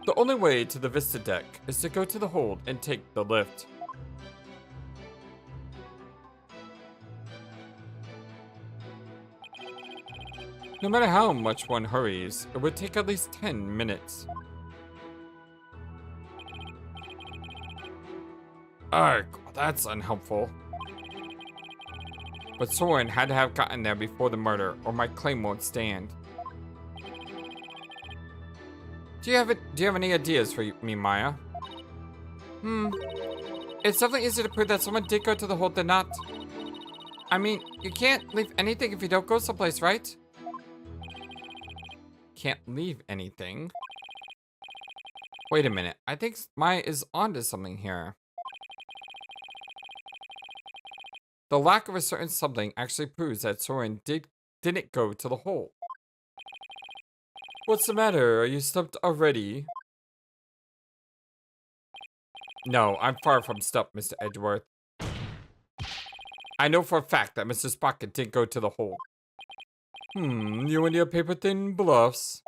Speaker 1: The only way to the Vista deck is to go to the hold and take the lift. No matter how much one hurries, it would take at least 10 minutes. Ugh, that's unhelpful. But Sorin had to have gotten there before the murder, or my claim won't stand. Do you have any ideas for me, Maya? It's definitely easy to prove that someone did go to the hold than not. I mean, you can't leave anything if you don't go someplace, right? Can't leave anything? Wait a minute, I think Maya is onto something here. The lack of a certain something actually proves that Sorin didn't go to the hole. What's the matter? Are you stumped already? No, I'm far from stumped, Mr. Edgeworth. I know for a fact that Mr. Sprocket didn't go to the hole. You and your paper-thin bluffs.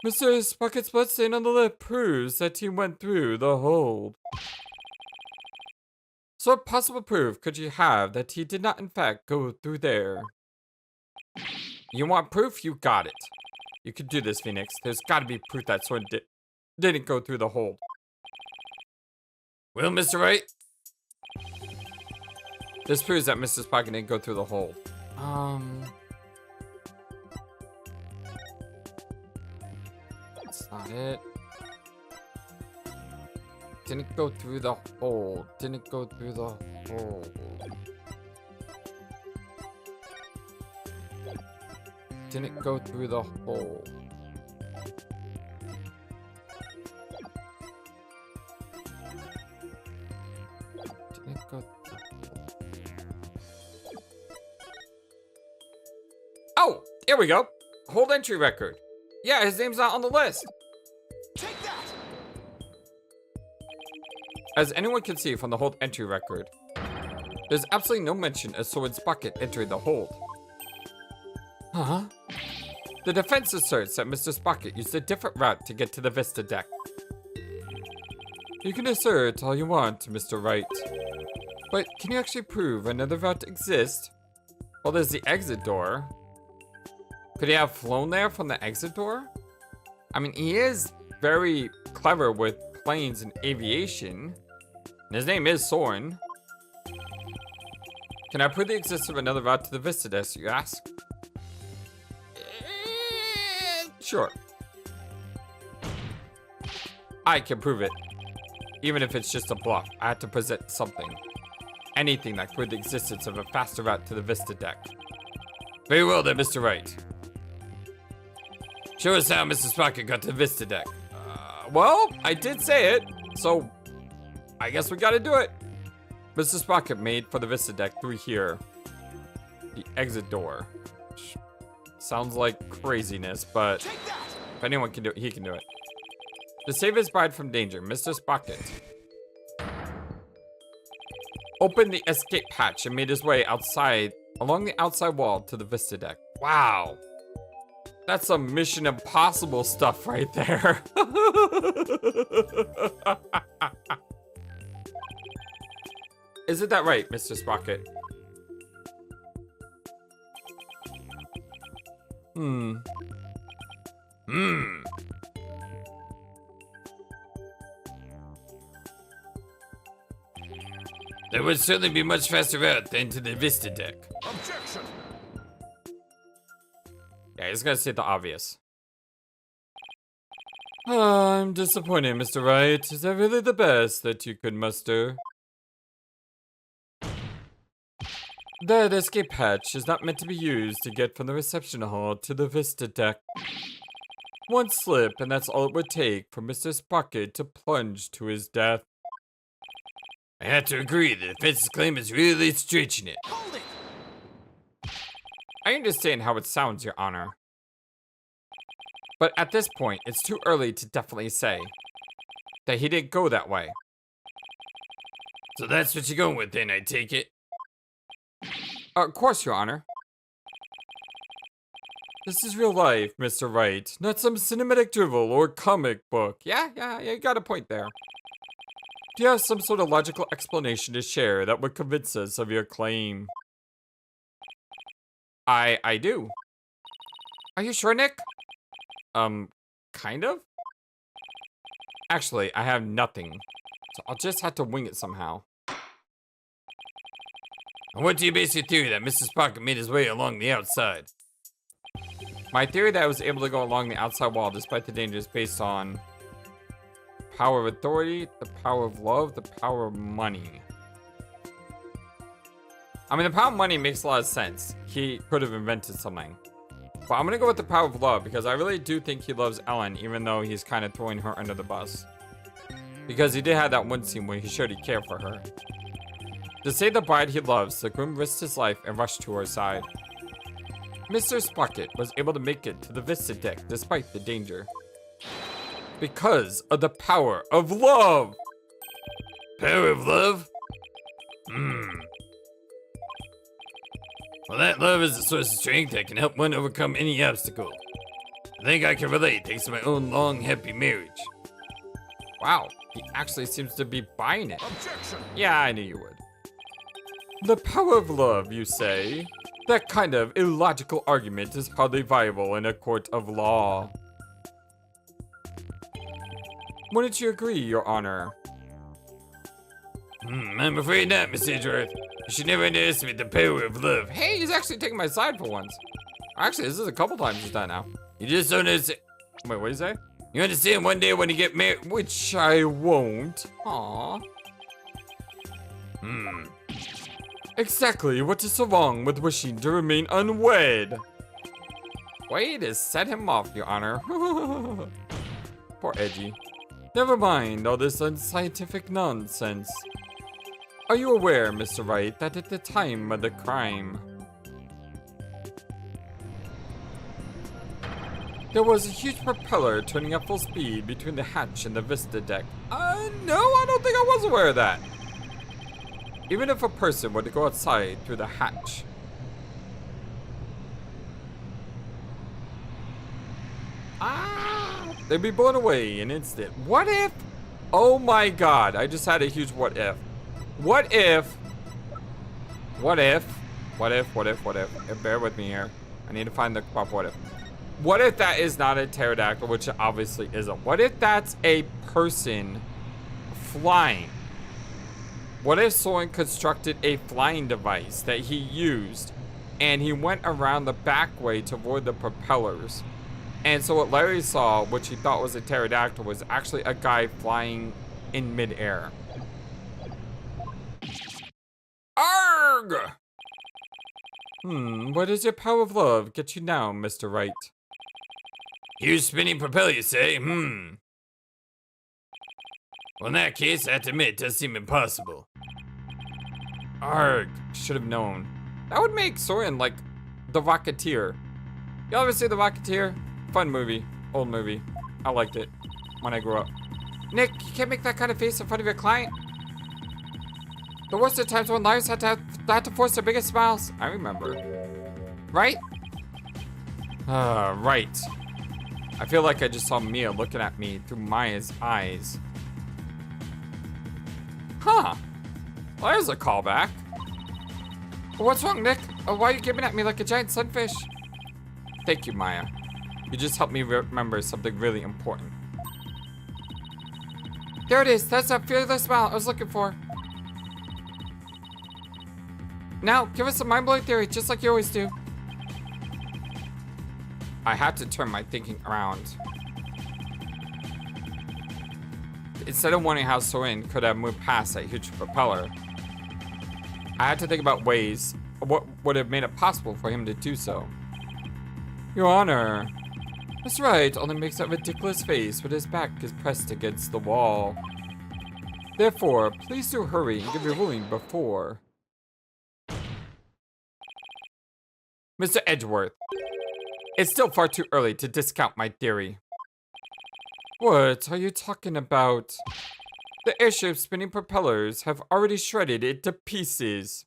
Speaker 1: Mr. Sprocket's bloodstain on the lip proves that he went through the hole. So what possible proof could you have that he did not in fact go through there? You want proof? You got it. You can do this, Phoenix. There's gotta be proof that Sorin didn't go through the hole. Well, Mr. Wright? This proves that Mr. Sprocket didn't go through the hole. That's not it. Didn't go through the hole. Didn't go through the hole. Didn't go through the hole. Didn't go through the hole. Oh, here we go. Hold entry record. Yeah, his name's not on the list.
Speaker 3: Take that!
Speaker 1: As anyone can see from the hold entry record, there's absolutely no mention of Sorin Sprocket entering the hold. Huh? The defense asserts that Mr. Sprocket used a different route to get to the Vista deck. You can assert all you want, Mr. Wright, But can you actually prove another route exists? Well, there's the exit door. Could he have flown there from the exit door? I mean, he is very clever with planes and aviation. And his name is Sorin. Can I prove the existence of another route to the Vista Deck, you ask? Sure. I can prove it. Even if it's just a bluff, I have to present something. Anything that could the existence of a faster route to the Vista Deck. Very well then, Mr. Wright. Show us how Mr. Sprocket got to the Vista Deck. Well, I did say it, so I guess we gotta do it. Mr. Sprocket made for the Vista Deck through here. The exit door. Sounds like craziness, but if anyone can do it, he can do it. To save his bride from danger, Mr. Sprocket opened the escape hatch and made his way outside, along the outside wall to the Vista Deck. Wow. That's some Mission Impossible stuff right there. Isn't that right, Mr. Sprocket? There would certainly be much faster route than to the Vista Deck.
Speaker 3: Objection!
Speaker 1: Yeah, he's gonna say the obvious. I'm disappointed, Mr. Wright. Is that really the best that you could muster? That escape hatch is not meant to be used to get from the reception hall to the Vista Deck. One slip, and that's all it would take for Mr. Sprocket to plunge to his death. I have to agree, the defense's claim is really stretching it.
Speaker 3: Hold it!
Speaker 1: I understand how it sounds, Your Honor. But at this point, it's too early to definitely say that he didn't go that way. So that's what you're going with then, I take it? Of course, Your Honor. This is real life, Mr. Wright, not some cinematic drivel or comic book. Yeah, you got a point there. Do you have some sort of logical explanation to share that would convince us of your claim? I do. Are you sure, Nick? Kind of? Actually, I have nothing. So I'll just have to wing it somehow. And what do you base your theory that Mr. Sprocket made his way along the outside? My theory that I was able to go along the outside wall despite the dangers based on power of authority, the power of love, the power of money. I mean, the power of money makes a lot of sense. He could have invented something. But I'm gonna go with the power of love because I really do think he loves Ellen, even though he's kind of throwing her under the bus. Because he did have that one scene where he showed he cared for her. To save the bride he loves, the groom risked his life and rushed to her side. Mr. Sprocket was able to make it to the Vista Deck despite the danger. Because of the power of love! Power of love? Well, that love is a source of strength that can help one overcome any obstacle. I think I can relate thanks to my own long, happy marriage. Wow, he actually seems to be buying it.
Speaker 3: Objection!
Speaker 1: Yeah, I knew you would. The power of love, you say? That kind of illogical argument is hardly viable in a court of law. Wouldn't you agree, Your Honor? I'm afraid not, Miss Edgeworth. You should never underestimate the power of love. Hey, he's actually taking my side for once. Actually, this is a couple times he's done now. You just don't understand. Wait, what did you say? You understand one day when you get married, which I won't. Aww. Exactly what is so wrong with wishing to remain unwed? Way to set him off, Your Honor. Poor Edgy. Never mind all this unscientific nonsense. Are you aware, Mr. Wright, that at the time of the crime, there was a huge propeller turning at full speed between the hatch and the Vista Deck? No, I don't think I was aware of that. Even if a person were to go outside through the hatch, they'd be blown away in an instant. What if? Oh my god, I just had a huge what if. What if What if? Bear with me here. I need to find the what if. What if that is not a pterodactyl, which it obviously isn't? What if that's a person flying? What if Sorin constructed a flying device that he used and he went around the back way to avoid the propellers? And so what Larry saw, which he thought was a pterodactyl, was actually a guy flying in midair. Arg! What does your power of love get you now, Mr. Wright?
Speaker 4: Huge spinning propeller, you say? Well, in that case, I have to admit, it does seem impossible.
Speaker 1: Arg, should have known. That would make Sorin like the Rocketeer. Y'all ever see the Rocketeer? Fun movie, old movie. I liked it when I grew up.
Speaker 2: Nick, you can't make that kind of face in front of your client. The worst of times when liars had to force their biggest smiles.
Speaker 1: I remember.
Speaker 2: Right?
Speaker 1: Right. I feel like I just saw Mia looking at me through Maya's eyes. Huh. Well, there's a callback.
Speaker 2: What's wrong, Nick? Why are you giving at me like a giant sunfish?
Speaker 1: Thank you, Maya. You just helped me remember something really important.
Speaker 2: There it is. That's that fearless smile I was looking for. Now, give us a mind-blowing theory, just like you always do.
Speaker 1: I had to turn my thinking around. Instead of wondering how Sorin could have moved past that huge propeller, I had to think about ways what would have made it possible for him to do so. Your Honor. That's right, only makes that ridiculous face with his back is pressed against the wall. Therefore, please do hurry and give your ruling before. Mr. Edgeworth, it's still far too early to discount my theory. What are you talking about? The airship's spinning propellers have already shredded it to pieces.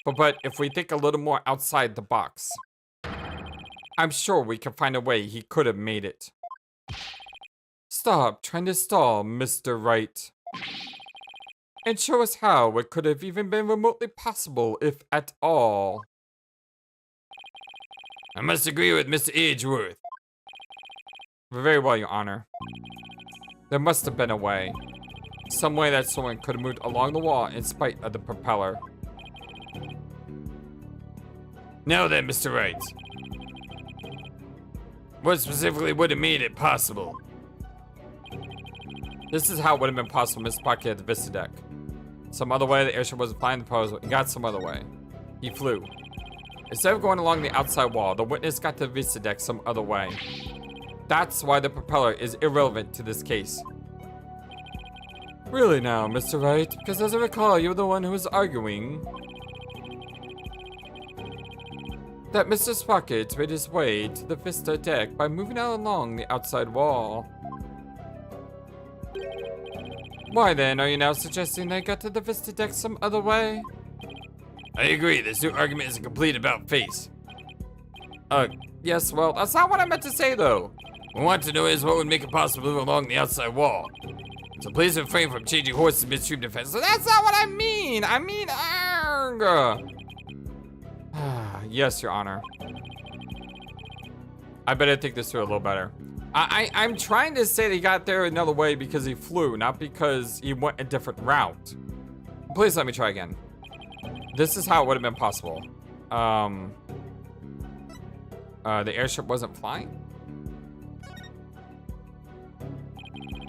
Speaker 1: But if we think a little more outside the box, I'm sure we can find a way he could have made it. Stop trying to stall, Mr. Wright. And show us how it could have even been remotely possible, if at all.
Speaker 4: I must agree with Mr. Edgeworth.
Speaker 1: Very well, Your Honor. There must have been a way. Some way that someone could have moved along the wall in spite of the propeller.
Speaker 4: Now then, Mr. Wright. What specifically would have made it possible?
Speaker 1: This is how it would have been possible Mr. Sprocket at the Vista deck. Some other way, the airship wasn't flying the proposal, he got some other way. He flew. Instead of going along the outside wall, the witness got to the Vista deck some other way. That's why the propeller is irrelevant to this case. Really now, Mr. Wright? Because as I recall, you were the one who was arguing that Mr. Sprocket made his way to the Vista deck by moving out along the outside wall. Why then are you now suggesting they got to the Vista deck some other way?
Speaker 4: I agree, this new argument is a complete about face.
Speaker 1: Yes, well, that's not what I meant to say though.
Speaker 4: What we want to know is what would make it possible to move along the outside wall. So please refrain from changing horses midstream defense.
Speaker 1: So that's not what I mean! I mean, yes, Your Honor. I better think this through a little better. I'm trying to say that he got there another way because he flew, not because he went a different route. Please let me try again. This is how it would have been possible. The airship wasn't flying?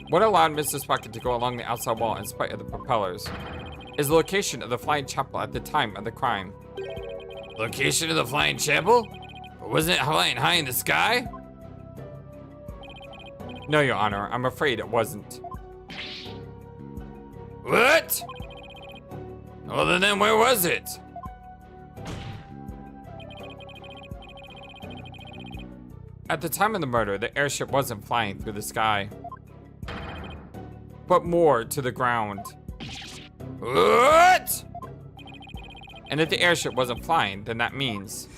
Speaker 1: What allowed Mr. Sprocket to go along the outside wall in spite of the propellers is the location of the flying chapel at the time of the crime.
Speaker 4: Location of the flying chapel? Wasn't it flying high in the sky?
Speaker 1: No, Your Honor, I'm afraid it wasn't.
Speaker 4: What? Well, then where was it?
Speaker 1: At the time of the murder, the airship wasn't flying through the sky, but more to the ground.
Speaker 4: What?
Speaker 1: And if the airship wasn't flying, then that means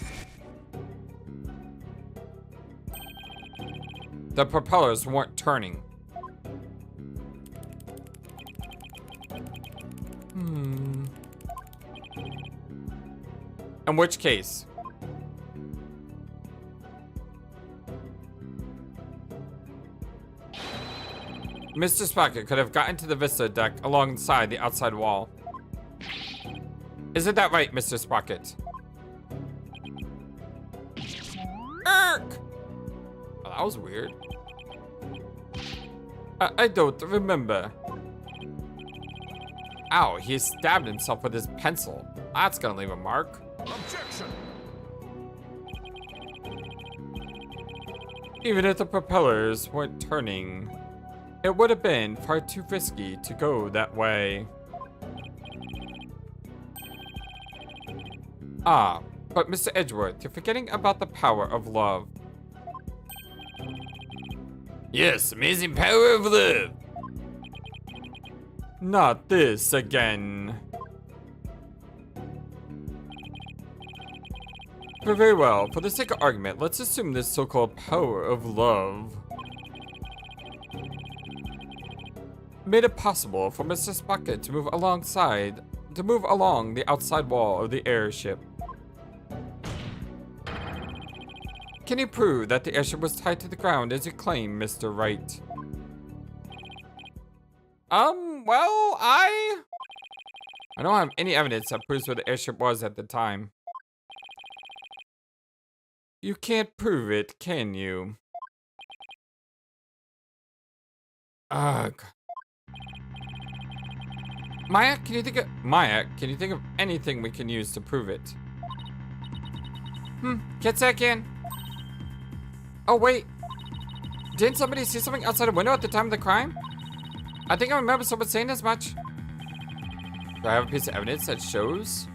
Speaker 1: the propellers weren't turning. In which case, Mr. Sprocket could have gotten to the Vista deck alongside the outside wall. Isn't that right, Mr. Sprocket? Erk! Oh, that was weird. I don't remember. Ow, he stabbed himself with his pencil. That's gonna leave a mark.
Speaker 3: Objection.
Speaker 1: Even if the propellers weren't turning, it would have been far too risky to go that way. Ah, but Mr. Edgeworth, you're forgetting about the power of love.
Speaker 4: Yes, amazing power of love.
Speaker 1: Not this again. Very well, for the sake of argument, let's assume this so-called power of love made it possible for Mr. Sprocket to move along the outside wall of the airship. Can you prove that the airship was tied to the ground as you claim, Mr. Wright? Well, I don't have any evidence that proves where the airship was at the time. You can't prove it, can you? Ugh. Maya, can you think of anything we can use to prove it? Get back in. Oh wait. Didn't somebody see something outside a window at the time of the crime? I think I remember someone saying as much. Do I have a piece of evidence that shows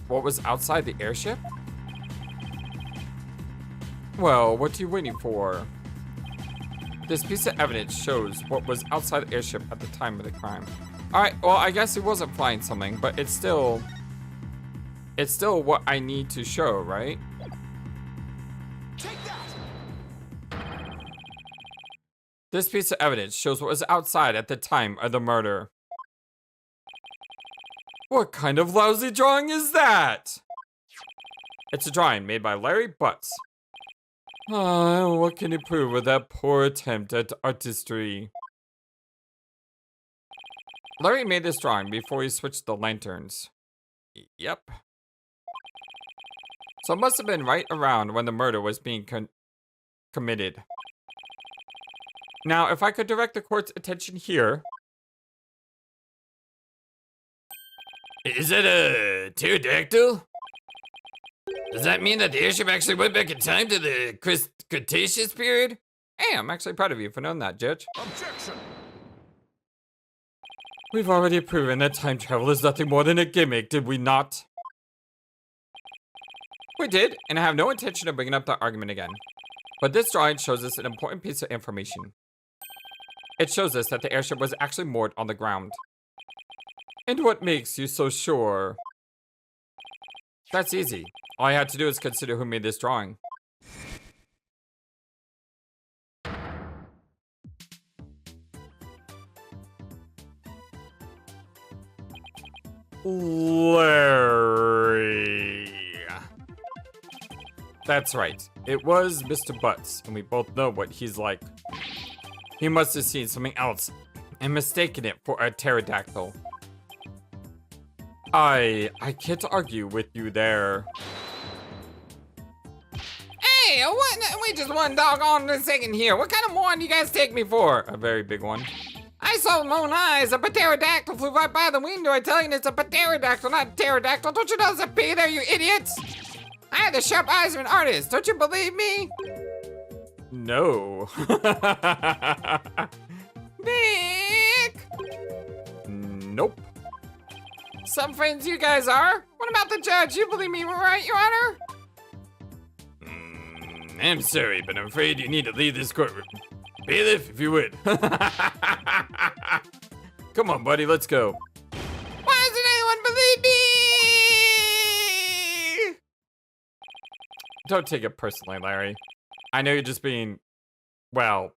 Speaker 1: what was outside the airship? Well, what are you waiting for? This piece of evidence shows what was outside the airship at the time of the crime. Alright, well, I guess he wasn't flying something, but it's still what I need to show, right?
Speaker 3: Take that.
Speaker 1: This piece of evidence shows what was outside at the time of the murder. What kind of lousy drawing is that? It's a drawing made by Larry Butts. What can you prove with that poor attempt at artistry? Larry made this drawing before he switched the lanterns. Yep. So it must have been right around when the murder was being committed. Now, if I could direct the court's attention here.
Speaker 4: Is that a pterodactyl? Does that mean that the airship actually went back in time to the Cretaceous period?
Speaker 1: Hey, I'm actually proud of you for knowing that, Judge.
Speaker 3: Objection.
Speaker 1: We've already proven that time travel is nothing more than a gimmick, did we not? We did, and I have no intention of bringing up that argument again. But this drawing shows us an important piece of information. It shows us that the airship was actually moored on the ground. And what makes you so sure? That's easy. All I had to do is consider who made this drawing. Larry. That's right. It was Mr. Butts, and we both know what he's like. He must have seen something else and mistaken it for a pterodactyl. I can't argue with you there. Hey, what? Wait just one doggone second here. What kind of moron do you guys take me for? A very big one. I saw with my own eyes. A pterodactyl flew right by the window. I tell you, it's a pterodactyl, not a pterodactyl. Don't you know there's a P there, you idiots? I had the sharp eyes of an artist. Don't you believe me? No. Nick! Nope. Some friends you guys are. What about the judge? You believe me, right, Your Honor?
Speaker 4: I'm sorry, but I'm afraid you need to leave this courtroom. Bailiff, if you would.
Speaker 1: Come on, buddy, let's go.
Speaker 2: Why doesn't anyone believe me?
Speaker 1: Don't take it personally, Larry. I know you're just being, well,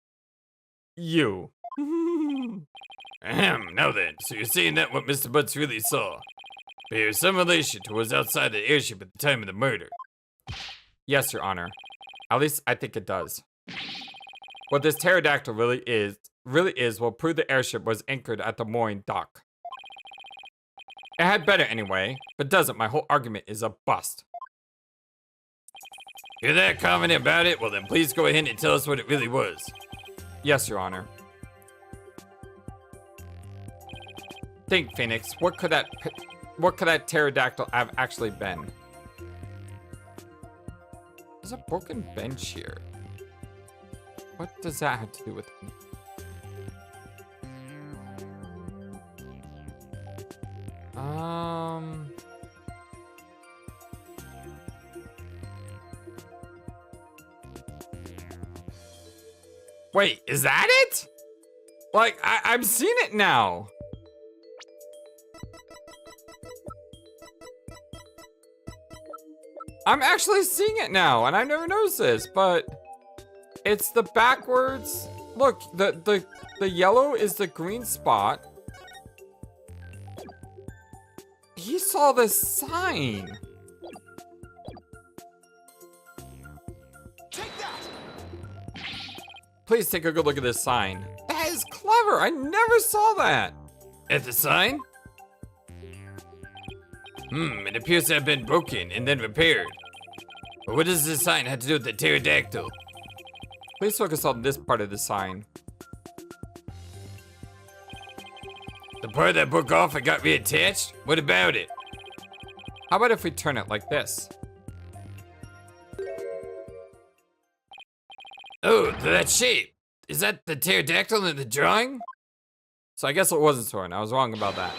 Speaker 1: you.
Speaker 4: Now then, so you're saying that what Mr. Butts really saw? bears some relation to what was outside the airship at the time of the murder.
Speaker 1: Yes, Your Honor. At least I think it does. What this pterodactyl really is will prove the airship was anchored at the mooring dock. It had better anyway, but doesn't. My whole argument is a bust.
Speaker 4: You're that confident about it? Well then please go ahead and tell us what it really was.
Speaker 1: Yes, Your Honor. Think, Phoenix. What could that pterodactyl have actually been? There's a broken bench here. What does that have to do with him? Wait, is that it? Like, I'm seeing it now. I'm actually seeing it now, and I never noticed this, but it's the backwards. Look, the yellow is the green spot. He saw the sign.
Speaker 3: Take that!
Speaker 1: Please take a good look at this sign. That is clever. I never saw that.
Speaker 4: At the sign? It appears to have been broken and then repaired. But what does this sign have to do with the pterodactyl?
Speaker 1: Please focus on this part of the sign.
Speaker 4: The part that broke off and got reattached? What about it?
Speaker 1: How about if we turn it like this?
Speaker 4: Oh, that shape. Is that the pterodactyl in the drawing?
Speaker 1: So I guess it wasn't Sorin. I was wrong about that.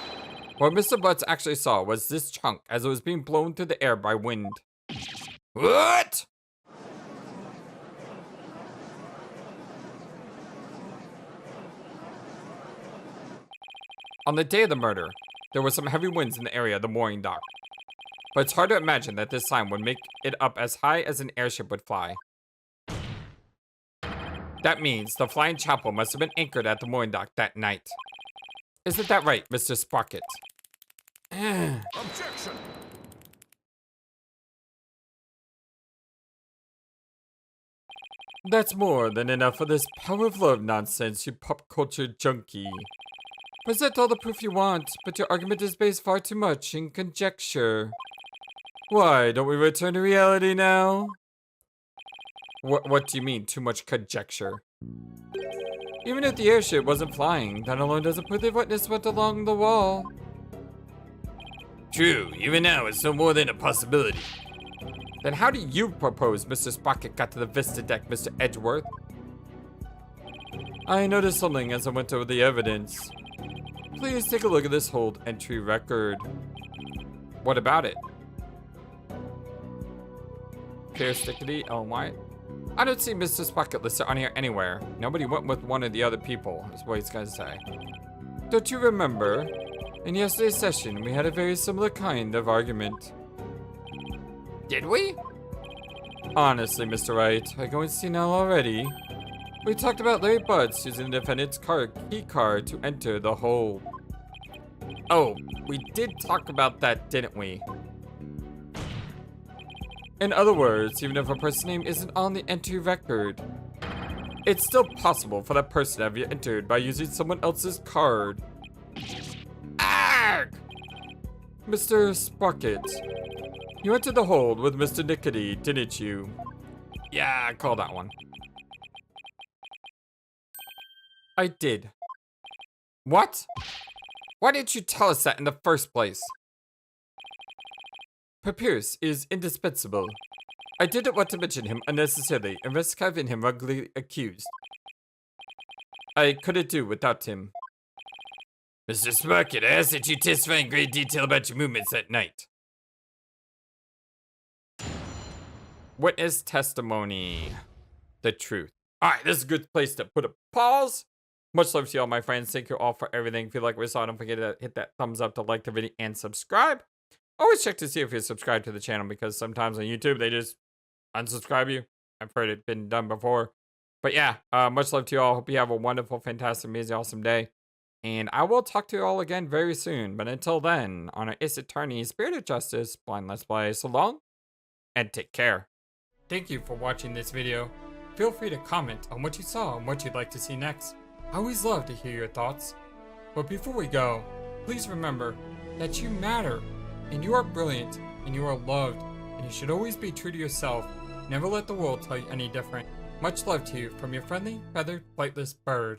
Speaker 1: What Mr. Butts actually saw was this chunk as it was being blown through the air by wind.
Speaker 4: What?
Speaker 1: On the day of the murder, there were some heavy winds in the area of the mooring dock. But it's hard to imagine that this sign would make it up as high as an airship would fly. That means the flying chapel must have been anchored at the mooring dock that night. Isn't that right, Mr. Sprocket?
Speaker 3: Objection!
Speaker 1: That's more than enough of this power of love nonsense, you pop culture junkie. Present all the proof you want, but your argument is based far too much in conjecture. Why, don't we return to reality now? What do you mean, too much conjecture? Even if the airship wasn't flying, that alone doesn't prove the witness went along the wall.
Speaker 4: True, even now it's no more than a possibility.
Speaker 1: Then how do you propose Mr. Sprocket got to the Vista deck, Mr. Edgeworth? I noticed something as I went over the evidence. Please take a look at this hold entry record. What about it? Clear stickety, oh my. I don't see Mr. Sprocket listed on here anywhere. Nobody went with one of the other people, is what he's gonna say. Don't you remember? In yesterday's session, we had a very similar kind of argument.
Speaker 4: Did we?
Speaker 1: Honestly, Mr. Wright, I go and see now already. We talked about Larry Butts using the defendant's key card to enter the hole. Oh, we did talk about that, didn't we? In other words, even if a person's name isn't on the entry record, it's still possible for that person to have entered by using someone else's card.
Speaker 4: Arg!
Speaker 1: Mr. Sprocket, you entered the hold with Mr. Nickety, didn't you? Yeah, I call that one. I did. What? Why didn't you tell us that in the first place? Papyrus is indispensable. I didn't want to mention him unnecessarily and risk having him wrongly accused. I couldn't do without him.
Speaker 4: Mr. Sprocket, I ask that you testify in great detail about your movements that night.
Speaker 1: Witness testimony. The truth. Alright, this is a good place to put a pause. Much love to y'all, my friends. Thank you all for everything. If you like what you saw, don't forget to hit that thumbs up to like the video and subscribe. Always check to see if you're subscribed to the channel because sometimes on YouTube they just unsubscribe you. I've heard it been done before. But yeah, much love to you all. Hope you have a wonderful, fantastic, amazing, awesome day. And I will talk to you all again very soon. But until then, on our Ace Attorney Spirit of Justice blind Let's Play, so long and take care.
Speaker 2: Thank you for watching this video. Feel free to comment on what you saw and what you'd like to see next. I always love to hear your thoughts. But before we go, please remember that you matter, and you are brilliant, and you are loved, and you should always be true to yourself. Never let the world tell you any different. Much love to you from your friendly, feathered, flightless bird.